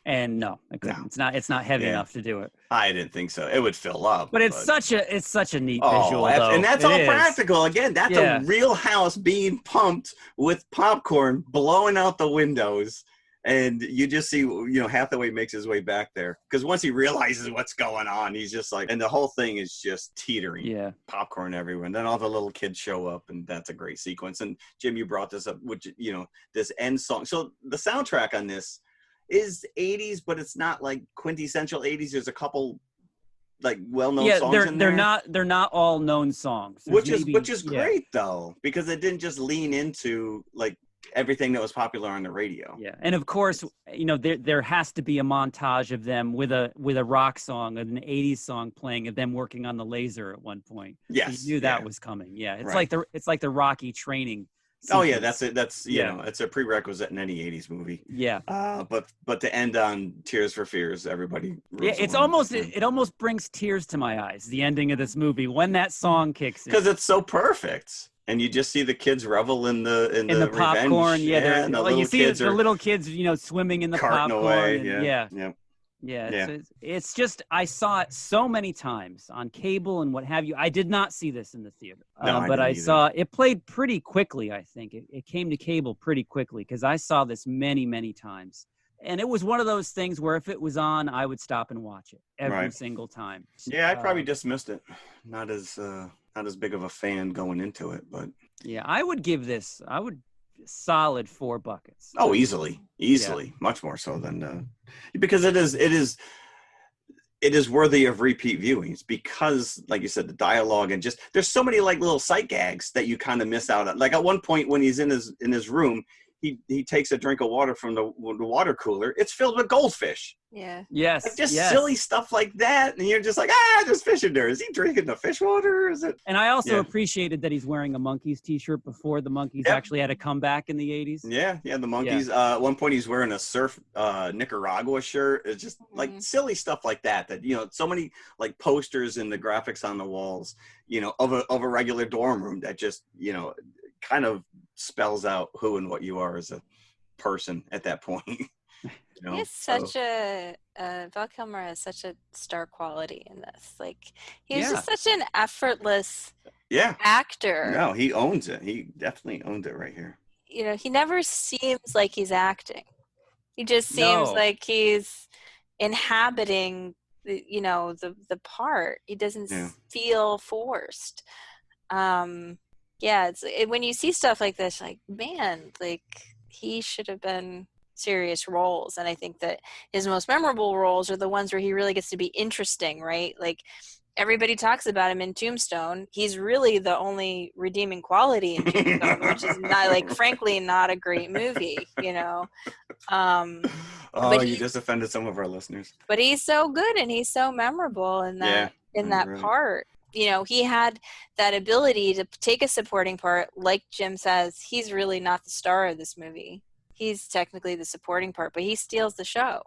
And no, it couldn't. No. It's not heavy enough to do it. I didn't think so. It would fill up. But it's such a neat visual, though. And that's all practical. Again, that's a real house being pumped with popcorn blowing out the windows. And you just see, you know, Hathaway makes his way back there. Because once he realizes what's going on, he's just like, and the whole thing is just teetering. Yeah. Popcorn everywhere. And then all the little kids show up, and that's a great sequence. And Jim, you brought this up, which, you know, this end song. So the soundtrack on this is 80s, but it's not like quintessential 80s. There's a couple like well-known songs in there. They're not all known songs. Which is great though, because it didn't just lean into like everything that was popular on the radio. Yeah. And of course, you know, there has to be a montage of them with a rock song, an 80s song playing, of them working on the laser at one point. Yes. You knew that was coming. Yeah. It's like the Rocky training sequence. Oh yeah, that's it. That's you know, it's a prerequisite in any 80s movie. Yeah. But to end on Tears for Fears, everybody. Yeah, it almost brings tears to my eyes. The ending of this movie when that song kicks in, because it's so perfect, and you just see the kids revel in the popcorn. Revenge. Yeah, and you see the little kids, you know, swimming in the popcorn. Away. It's just, I saw it so many times on cable and what have you. I did not see this in the theater, but I saw it played pretty quickly. I think it came to cable pretty quickly because I saw this many, many times. And it was one of those things where if it was on, I would stop and watch it every single time. Yeah, I probably dismissed it. Not as big of a fan going into it, but yeah, I would solid 4 buckets. Oh, easily, much more so than because it is worthy of repeat viewings, because like you said, the dialogue and just there's so many like little sight gags that you kind of miss out on. Like at one point when he's in his room, he takes a drink of water from the water cooler. It's filled with goldfish. Yeah. Yes. Like just silly stuff like that. And you're just like, there's fish in there. Is he drinking the fish water? Is it? And I also appreciated that he's wearing a Monkees t-shirt before the Monkees actually had a comeback in the 80s. Yeah. Yeah. The Monkees. At one point he's wearing a surf Nicaragua shirt. It's just like silly stuff like that, you know, so many like posters and the graphics on the walls, you know, of a regular dorm room that just, you know, kind of spells out who and what you are as a person at that point. You know? He has such Val Kilmer has such a star quality in this. Like, he's just such an effortless actor. No, he owns it. He definitely owns it right here. You know, he never seems like he's acting. He just seems like he's inhabiting the part. He doesn't feel forced. When you see stuff like this, like, man, like, he should have been serious roles. And I think that his most memorable roles are the ones where he really gets to be interesting, right? Like, everybody talks about him in Tombstone. He's really the only redeeming quality in Tombstone, which is not, like, frankly, not a great movie, you know. You just offended some of our listeners. But he's so good and he's so memorable in that part. You know, he had that ability to take a supporting part. Like Jim says, he's really not the star of this movie. He's technically the supporting part, but he steals the show.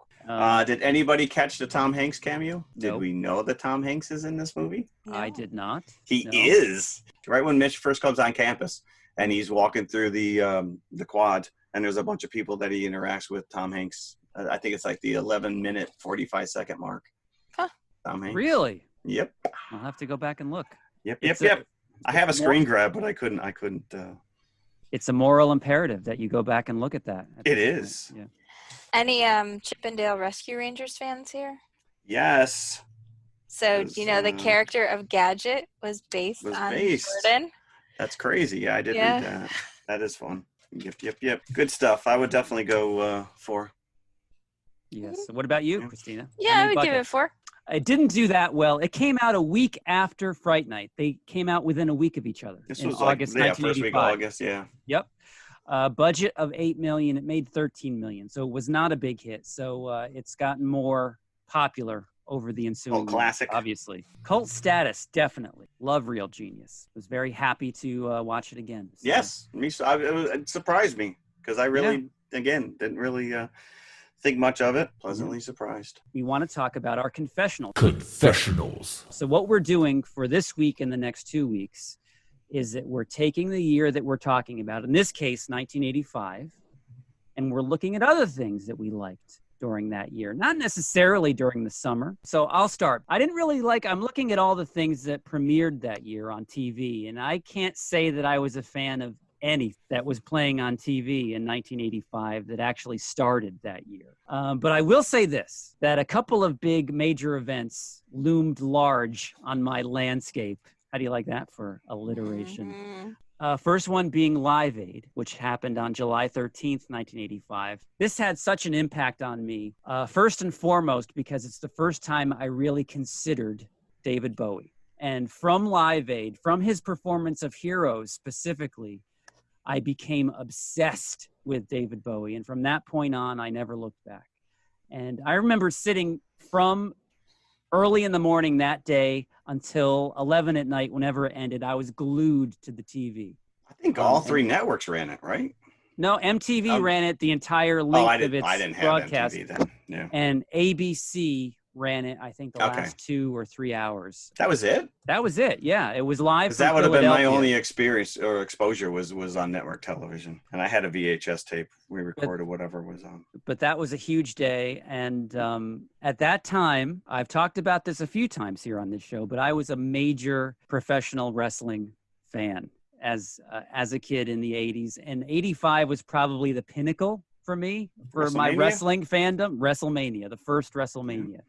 Did anybody catch the Tom Hanks cameo? Did Nope. we know that Tom Hanks is in this movie? No. I did not. He is. Right when Mitch first comes on campus and he's walking through the quad, and there's a bunch of people that he interacts with, Tom Hanks. I think it's like the 11-minute, 45-second mark. Huh. Tom Hanks. Really? Yep. I'll have to go back and look. Yep. I have a screen grab, but I couldn't. It's a moral imperative that you go back and look at that. It is. Yeah. Any Chippendale Rescue Rangers fans here? Yes. So, do you know the character of Gadget was based on Jordan? That's crazy. Yeah, I did read that. That is fun. Yep. Good stuff. I would definitely go 4. Yes. So what about you, Christina? Yeah, I would give it 4. It didn't do that well. It came out a week after Fright Night. They came out within a week of each other. This in was August, like, 1985. first week of August, yeah. Yep. Budget of $8 million. It made $13 million. So it was not a big hit. So it's gotten more popular over the ensuing classic. years, obviously. Cult status, definitely. Love Real Genius. Was very happy to watch it again. So. Yes. It surprised me because I really, again, didn't really think much of it. Pleasantly surprised. We want to talk about our confessionals. Confessionals. So what we're doing for this week and the next 2 weeks is that we're taking the year that we're talking about, in this case, 1985, and we're looking at other things that we liked during that year, not necessarily during the summer. So I'll start. I'm looking at all the things that premiered that year on TV, and I can't say that I was a fan of any that was playing on TV in 1985 that actually started that year. But I will say this, that a couple of big major events loomed large on my landscape. How do you like that for alliteration? First one being Live Aid, which happened on July 13th, 1985. This had such an impact on me, first and foremost, because it's the first time I really considered David Bowie. And from Live Aid, from his performance of Heroes specifically, I became obsessed with David Bowie. And from that point on, I never looked back. And I remember sitting from early in the morning that day until 11 at night, whenever it ended, I was glued to the TV. I think all 3 networks ran it, right? No, MTV ran it the entire length of its broadcast. MTV then. Yeah. And ABC ran it, I think, the last 2 or 3 hours. That was it? That was it, yeah. It was live. That would have been my only experience or exposure was on network television. And I had a VHS tape. We recorded whatever was on. But that was a huge day. And at that time, I've talked about this a few times here on this show, but I was a major professional wrestling fan as a kid in the 80s. And 85 was probably the pinnacle for me, for my wrestling fandom. WrestleMania, the first WrestleMania.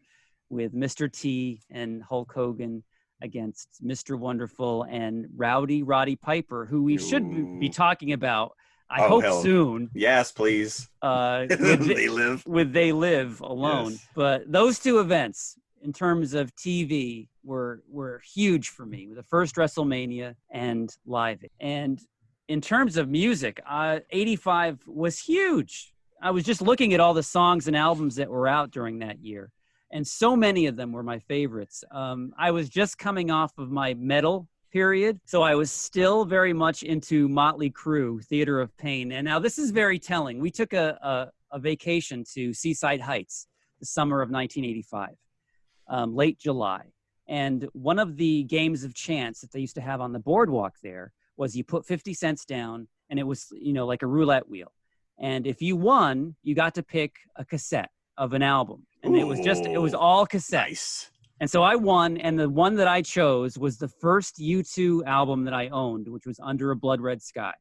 With Mr. T and Hulk Hogan against Mr. Wonderful and Roddy Piper, who we should be talking about, I hope soon. Yes, please. They Live alone. Yes. But those 2 events, in terms of TV, were huge for me. The first WrestleMania and Live Aid. And in terms of music, 85 was huge. I was just looking at all the songs and albums that were out during that year. And so many of them were my favorites. I was just coming off of my metal period, so I was still very much into Motley Crue, Theater of Pain. And now this is very telling. We took a vacation to Seaside Heights the summer of 1985, late July. And one of the games of chance that they used to have on the boardwalk there was you put 50 cents down, and it was, like a roulette wheel. And if you won, you got to pick a cassette of an album. And it was all cassette. Nice. And so I won, and the one that I chose was the first U2 album that I owned, which was Under a Blood Red Sky.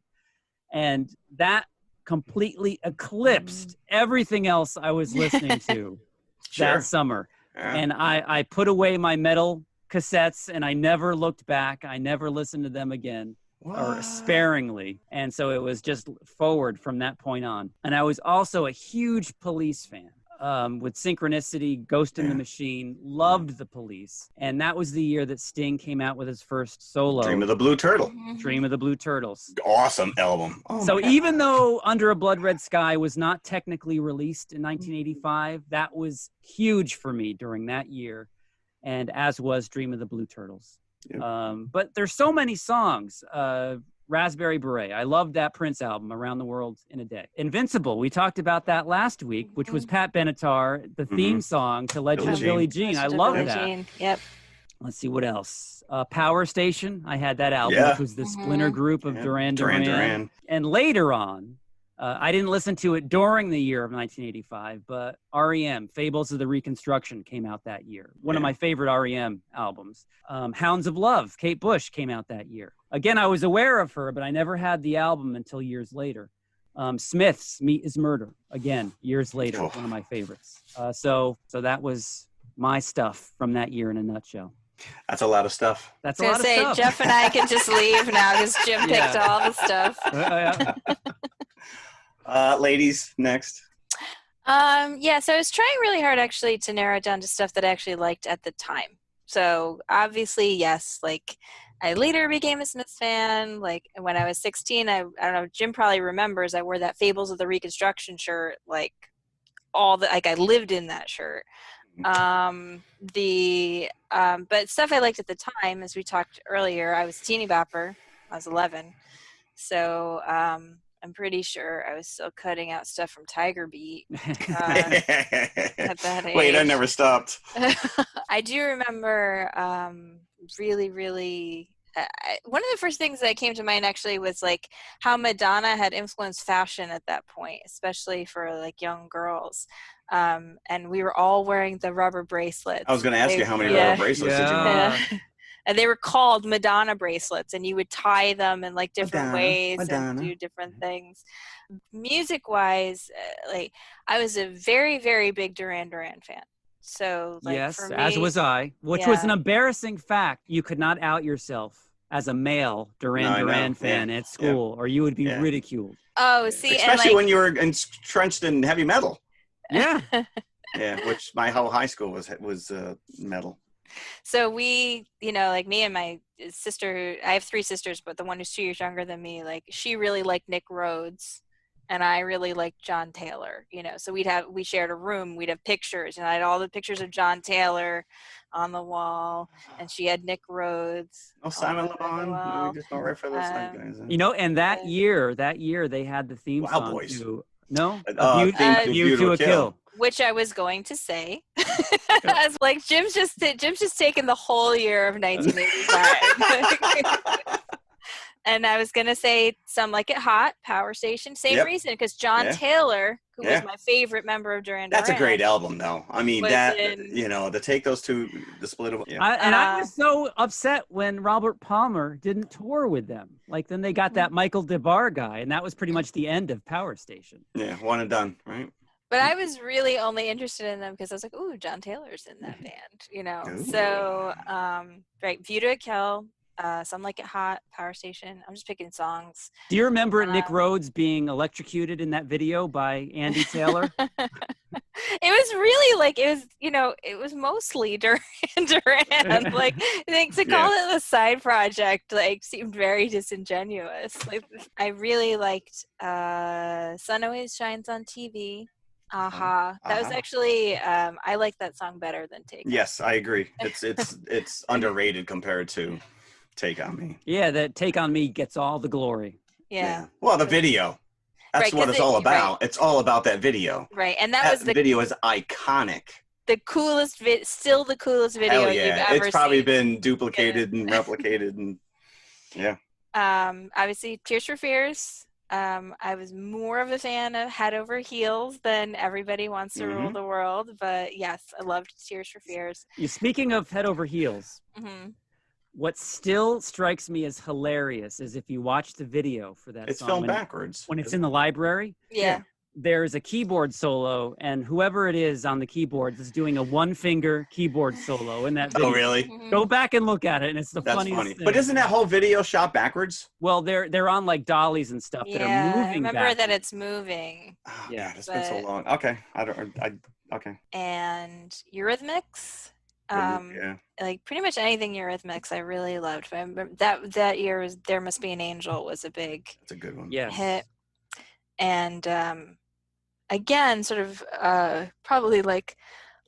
And that completely eclipsed everything else I was listening to that summer. Yeah. And I put away my metal cassettes, and I never looked back. I never listened to them again. Or sparingly. And so it was just forward from that point on. And I was also a huge Police fan. With Synchronicity, Ghost in the Machine, loved the Police. And that was the year that Sting came out with his first solo. Dream of the Blue Turtle. Dream of the Blue Turtles. Awesome album. Oh so even though Under a Blood Red Sky was not technically released in 1985, that was huge for me during that year. And as was Dream of the Blue Turtles. Yep. But there's so many songs. Raspberry Beret. I loved that Prince album, Around the World in a Day. Invincible. We talked about that last week, which was Pat Benatar, the theme song to Legend of Billie Jean. I love that. Yep. Let's see what else. Power Station. I had that album, which was the splinter group of Duran Duran. And later on, I didn't listen to it during the year of 1985, but REM, Fables of the Reconstruction, came out that year. One of my favorite REM albums. Hounds of Love, Kate Bush, came out that year. Again, I was aware of her, but I never had the album until years later. Smith's Meat is Murder, again, years later, one of my favorites. So that was my stuff from that year in a nutshell. That's a lot of stuff. That's a lot of stuff. Jeff and I can just leave now because Jim picked all the stuff. Ladies, next. So I was trying really hard actually to narrow it down to stuff that I actually liked at the time. So obviously, yes, like I later became a Smiths fan. Like when I was 16, I don't know, Jim probably remembers I wore that Fables of the Reconstruction shirt, like I lived in that shirt. But stuff I liked at the time, as we talked earlier, I was a teeny bopper. I was 11. So, I'm pretty sure I was still cutting out stuff from Tiger Beat at that age. Wait, I never stopped. I do remember really, really... one of the first things that came to mind actually was like how Madonna had influenced fashion at that point, especially for like young girls. And we were all wearing the rubber bracelets. I was going to ask you how many rubber bracelets did you wear? And they were called Madonna bracelets, and you would tie them in like different ways and do different things. Music-wise, like I was a very, very big Duran Duran fan. So, like, yes, for me, as was I, which was an embarrassing fact. You could not out yourself as a male Duran Duran fan at school, or you would be ridiculed. Oh, see, especially when you were entrenched in heavy metal. Yeah, which my whole high school was metal. So we, like me and my sister, I have 3 sisters, but the one who's 2 years younger than me, like she really liked Nick Rhodes and I really liked John Taylor, so we shared a room, we'd have pictures, and I had all the pictures of John Taylor on the wall, and she had Nick Rhodes. Oh, Simon Le Bon. No, we just don't refer to those guys. And that year they had the theme song Boys. to, no? View to a Kill. Which I was going to say. I was like, Jim's just taken the whole year of 1985. And I was going to say Some Like It Hot, Power Station. Same reason, because John Taylor, who was my favorite member of Duran Duran. That's a great album, though. I mean, to take those two, the split of... Yeah. I was so upset when Robert Palmer didn't tour with them. Like, then they got that Michael DeBar guy, and that was pretty much the end of Power Station. Yeah, one and done, right? But I was really only interested in them because I was like, ooh, John Taylor's in that band, Ooh. So, View to a Kill, Some Like It Hot, Power Station. I'm just picking songs. Do you remember Nick Rhodes being electrocuted in that video by Andy Taylor? It was really like, it was mostly Duran Duran. Like, to call it a side project, like, seemed very disingenuous. Like, I really liked Sun Always Shines on TV. That was actually I like that song better than Take On Me. Yes, I agree. It's underrated compared to Take On Me. Yeah, that Take On Me gets all the glory. Yeah. Well, the video. That's what it's all about. Right. It's all about that video. Right. And that video is iconic. The coolest still the coolest video you've ever seen. It's probably been duplicated and replicated and obviously Tears for Fears. I was more of a fan of Head Over Heels than Everybody Wants to Rule the World, but yes, I loved Tears for Fears. Speaking of Head Over Heels, what still strikes me as hilarious is if you watch the video for that It's song. filmed backwards. When it's in the library. Yeah. There's a keyboard solo, and whoever it is on the keyboards is doing a one-finger keyboard solo in that video. Oh, really? Go back and look at it, and it's the That's funniest funny. thing. But isn't that whole video shot backwards? Well, they're on like dollies and stuff that are moving. I remember backwards. that it's moving. Oh, Yeah. God, it's been so long. Okay, okay. And Eurythmics. Like pretty much anything Eurythmics I really loved. But I remember that year was There Must Be an Angel was a big That's a good one. hit. And again, sort of probably like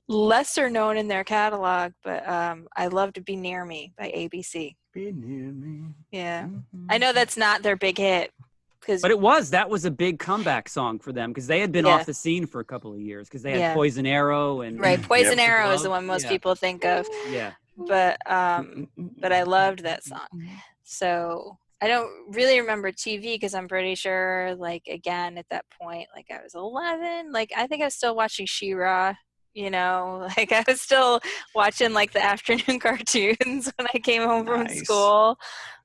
lesser known in their catalog, but I loved Be Near Me by ABC. Be near me. Yeah. I know that's not their big hit. But that was a big comeback song for them because they had been off the scene for a couple of years because they had Poison Arrow and right. Poison Arrow is the one most people think of. Yeah. But I loved that song. So I don't really remember TV because I'm pretty sure, like, again, at that point, like I was 11, like I think I was still watching She-Ra, like I was still watching like the afternoon cartoons when I came home from school.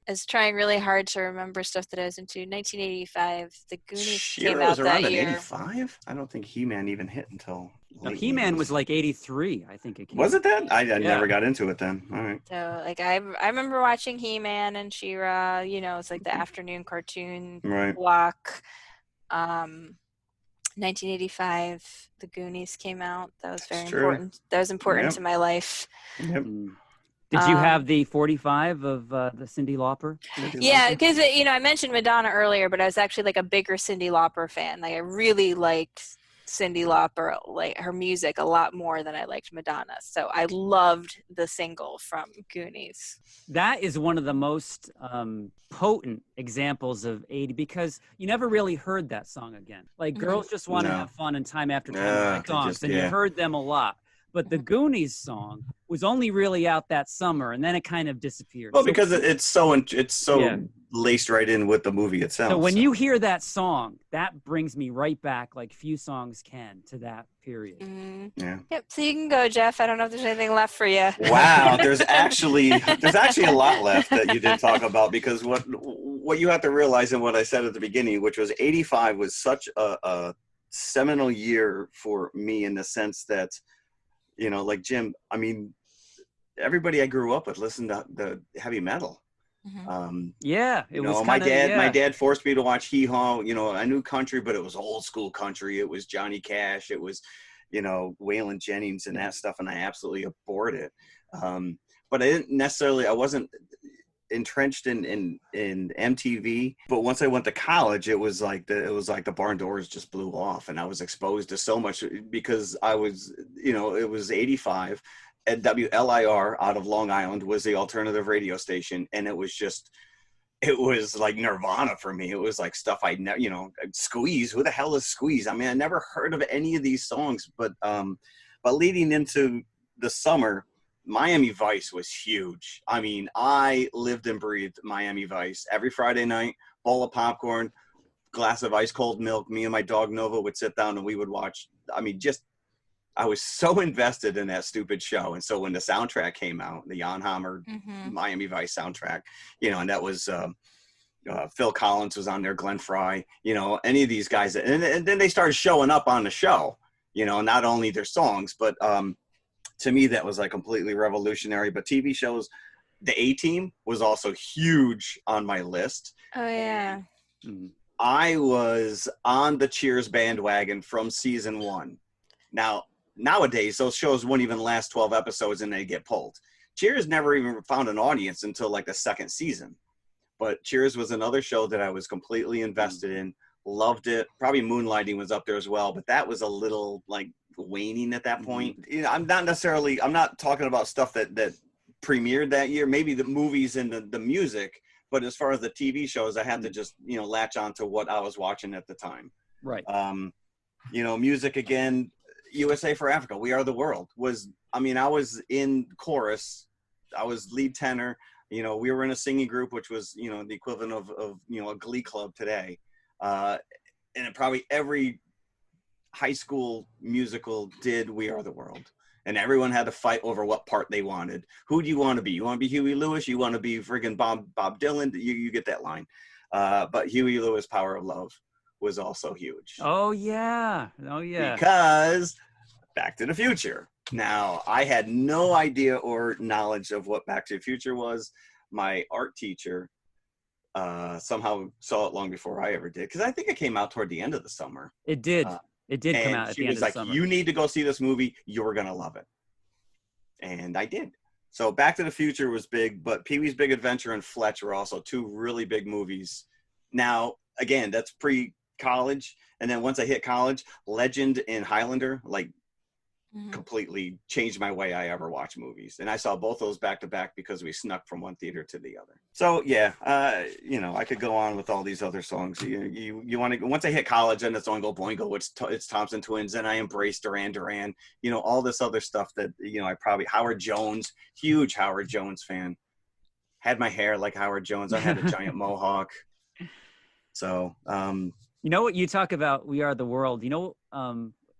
I was trying really hard to remember stuff that I was into. 1985, The Goonies came out that year. 85? I don't think He-Man even hit until late. He-Man was like 83, I think it came. Was it that? I never got into it then. All right. So like I remember watching He-Man and She-Ra, it's like the afternoon cartoon block. 1985, The Goonies came out. That was very important. That was important to my life. Yep. Did you have the 45 of the Cyndi Lauper? Yeah, because I mentioned Madonna earlier, but I was actually like a bigger Cyndi Lauper fan. Like I really liked Cyndi Lauper, like her music, a lot more than I liked Madonna. So I loved the single from Goonies. That is one of the most potent examples of 80 because you never really heard that song again. Like Girls Just Want to Have Fun and Time After Time songs, and you heard them a lot. But the Goonies song was only really out that summer, and then it kind of disappeared. Well, because it's so laced right in with the movie itself. So when you hear that song, that brings me right back, like few songs can, to that period. Yeah. Yep. So you can go, Jeff. I don't know if there's anything left for you. Wow, there's actually a lot left that you didn't talk about because what you have to realize in what I said at the beginning, which was 85 was such a seminal year for me in the sense that. Like Jim, I mean, everybody I grew up with listened to the heavy metal. It was my dad forced me to watch Hee Haw. I knew country, but it was old school country. It was Johnny Cash. It was, Waylon Jennings and that stuff. And I absolutely abhorred it. But I wasn't entrenched in MTV. But once I went to college, it was like the barn doors just blew off, and I was exposed to so much because I was, it was 85, and WLIR out of Long Island was the alternative radio station, and it was like Nirvana for me. It was like stuff I never, Squeeze. Who the hell is Squeeze? I mean, I never heard of any of these songs, but leading into the summer, Miami Vice was huge. I mean, I lived and breathed Miami Vice. Every Friday night, bowl of popcorn, glass of ice cold milk. Me and my dog Nova would sit down and we would watch. I mean, I was so invested in that stupid show. And so when the soundtrack came out, the Jan Hammer Miami Vice soundtrack, and that was Phil Collins was on there, Glenn Fry, any of these guys. And then they started showing up on the show, not only their songs, but to me, that was like completely revolutionary. But TV shows, the A-Team was also huge on my list. Oh, yeah. I was on the Cheers bandwagon from season 1. Now, nowadays, those shows wouldn't even last 12 episodes and they get pulled. Cheers never even found an audience until like the second season. But Cheers was another show that I was completely invested in. Loved it. Probably Moonlighting was up there as well. But that was a little like waning at that point. I'm not talking about stuff that premiered that year, maybe the movies and the music, but as far as the TV shows, I had to just latch on to what I was watching at the time. Right. Music again, USA for Africa, We Are the World I was in chorus, I was lead tenor, we were in a singing group, which was the equivalent of a glee club today. And probably every high school musical did We Are the World. And everyone had to fight over what part they wanted. Who do you want to be? You want to be Huey Lewis? You want to be friggin' Bob Dylan? You get that line. But Huey Lewis' Power of Love was also huge. Oh, yeah. Oh, yeah. Because Back to the Future. Now, I had no idea or knowledge of what Back to the Future was. My art teacher somehow saw it long before I ever did. Because I think it came out toward the end of the summer. It did. It did come out at the end of the summer. She was like, you need to go see this movie. You're going to love it. And I did. So Back to the Future was big, but Pee-wee's Big Adventure and Fletch were also two really big movies. Now, again, that's pre-college. And then once I hit college, Legend and Highlander, like, completely changed my way I ever watch movies. And I saw both those back to back because we snuck from one theater to the other. So yeah, I could go on with all these other songs. You want to, once I hit college and it's Oingo Boingo, it's Thompson Twins, and I embraced Duran Duran, all this other stuff that, Howard Jones, huge Howard Jones fan, had my hair like Howard Jones. I had a giant mohawk. So, what you talk about, We Are the World,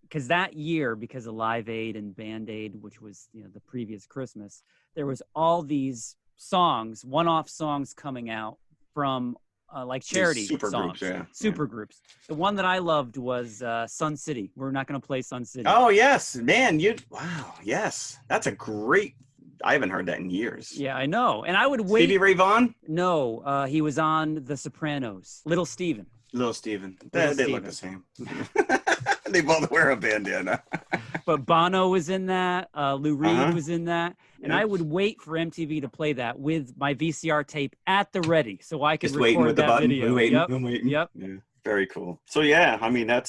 because that year, because of Live Aid and Band Aid, which was the previous Christmas, there was all these songs, one-off songs coming out from like charity super songs, groups, super groups. The one that I loved was Sun City. We're not going to play Sun City. Oh yes, man! Wow, yes, that's a great. I haven't heard that in years. Yeah, I know, and I would wait. Stevie Ray Vaughan? No, he was on The Sopranos. Little Steven. They look the same. They both wear a bandana. But Bono was in that. Lou Reed was in that. And I would wait for MTV to play that with my VCR tape at the ready so I could just record waiting with that the button. video. Waiting. Yep. Yeah. Very cool. So yeah, I mean, I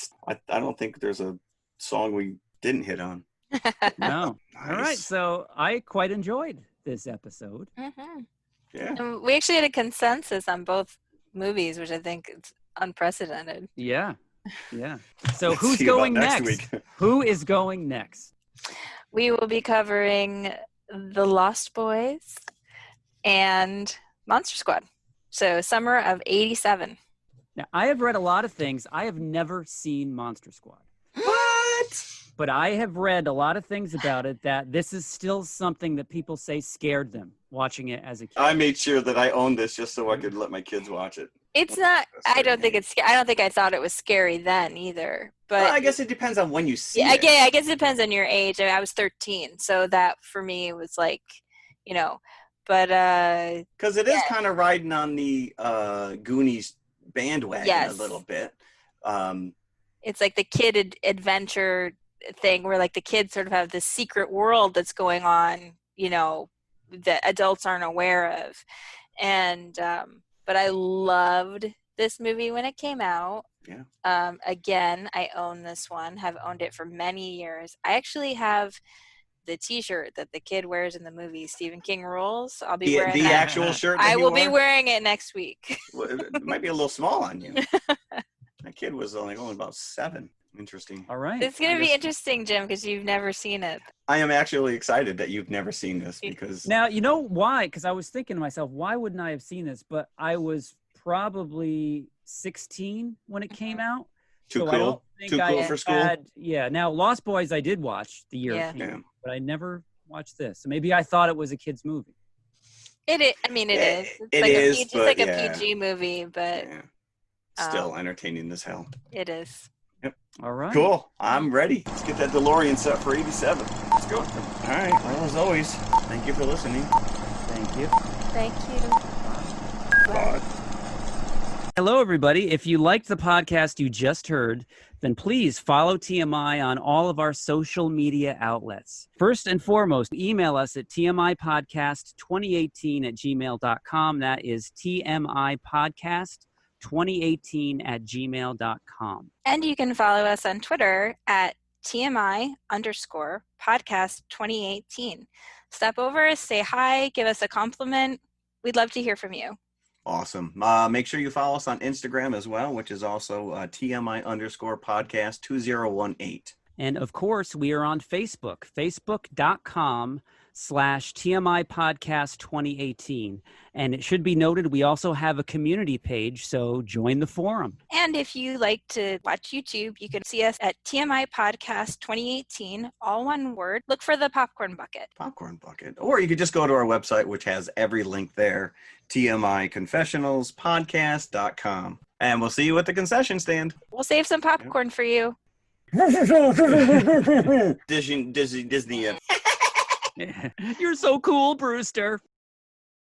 don't think there's a song we didn't hit on. No. Nice. All right. So I quite enjoyed this episode. Mm-hmm. Yeah. And we actually had a consensus on both movies, which I think is unprecedented. Yeah. So Let's who's see about going next next? week. Who is going next? We will be covering The Lost Boys and Monster Squad. So summer of '87. Now, I have read a lot of things. I have never seen Monster Squad. What? But I have read a lot of things about it that this is still something that people say scared them watching it as a kid. I made sure that I owned this just so I could let my kids watch it. It's not. I don't think it's. I don't think I thought it was scary then either. But Well, I guess it depends on when you see yeah, it. I guess it depends on your age. I was 13, so that for me was like, but because it is kind of riding on the Goonies bandwagon a little bit. It's like the kid adventure thing where like the kids sort of have this secret world that's going on, that adults aren't aware of. And but I loved this movie when it came out. Yeah. Again, I own this one, have owned it for many years. I actually have the t-shirt that the kid wears in the movie Stephen King Rules. I'll be wearing the that. actual shirt that I you will be wore? wearing it next week. Well, it might be a little small on you. That kid was only about 7. Interesting. All right. It's going to be interesting, Jim, because you've never seen it. I am actually excited that you've never seen this because Now, you know why? Because I was thinking to myself, why wouldn't I have seen this? But I was probably 16 when it came out. too so I cool. don't think Too I cool for school. Yeah. Now, Lost Boys I did watch the year Yeah. it came Yeah. out, but I never watched this. So maybe I thought it was a kid's movie. It is. I mean, it Yeah, is. It's it like is, it's but like yeah. a PG movie, but Yeah. Still entertaining as hell. it is. All right. Cool. I'm ready. Let's get that DeLorean set for 87. Let's go. All right. Well, as always, thank you for listening. Thank you. Thank you. Bye. Hello, everybody. If you liked the podcast you just heard, then please follow TMI on all of our social media outlets. First and foremost, email us at tmipodcast2018@gmail.com. That is tmipodcast2018@gmail.com. And you can follow us on Twitter at TMI_podcast2018. Stop over, say hi, give us a compliment. We'd love to hear from you. Awesome. Make sure you follow us on Instagram as well, which is also TMI_podcast2018. And of course, we are on Facebook, facebook.com/ Facebook.com/TMI Podcast 2018. And it should be noted, we also have a community page, so join the forum. And if you like to watch YouTube, you can see us at TMI Podcast 2018, all one word. Look for the popcorn bucket. Popcorn bucket. Or you could just go to our website, which has every link there, TMIConfessionalspodcast.com. And we'll see you at the concession stand. We'll save some popcorn for you. Disney. You're so cool, Brewster.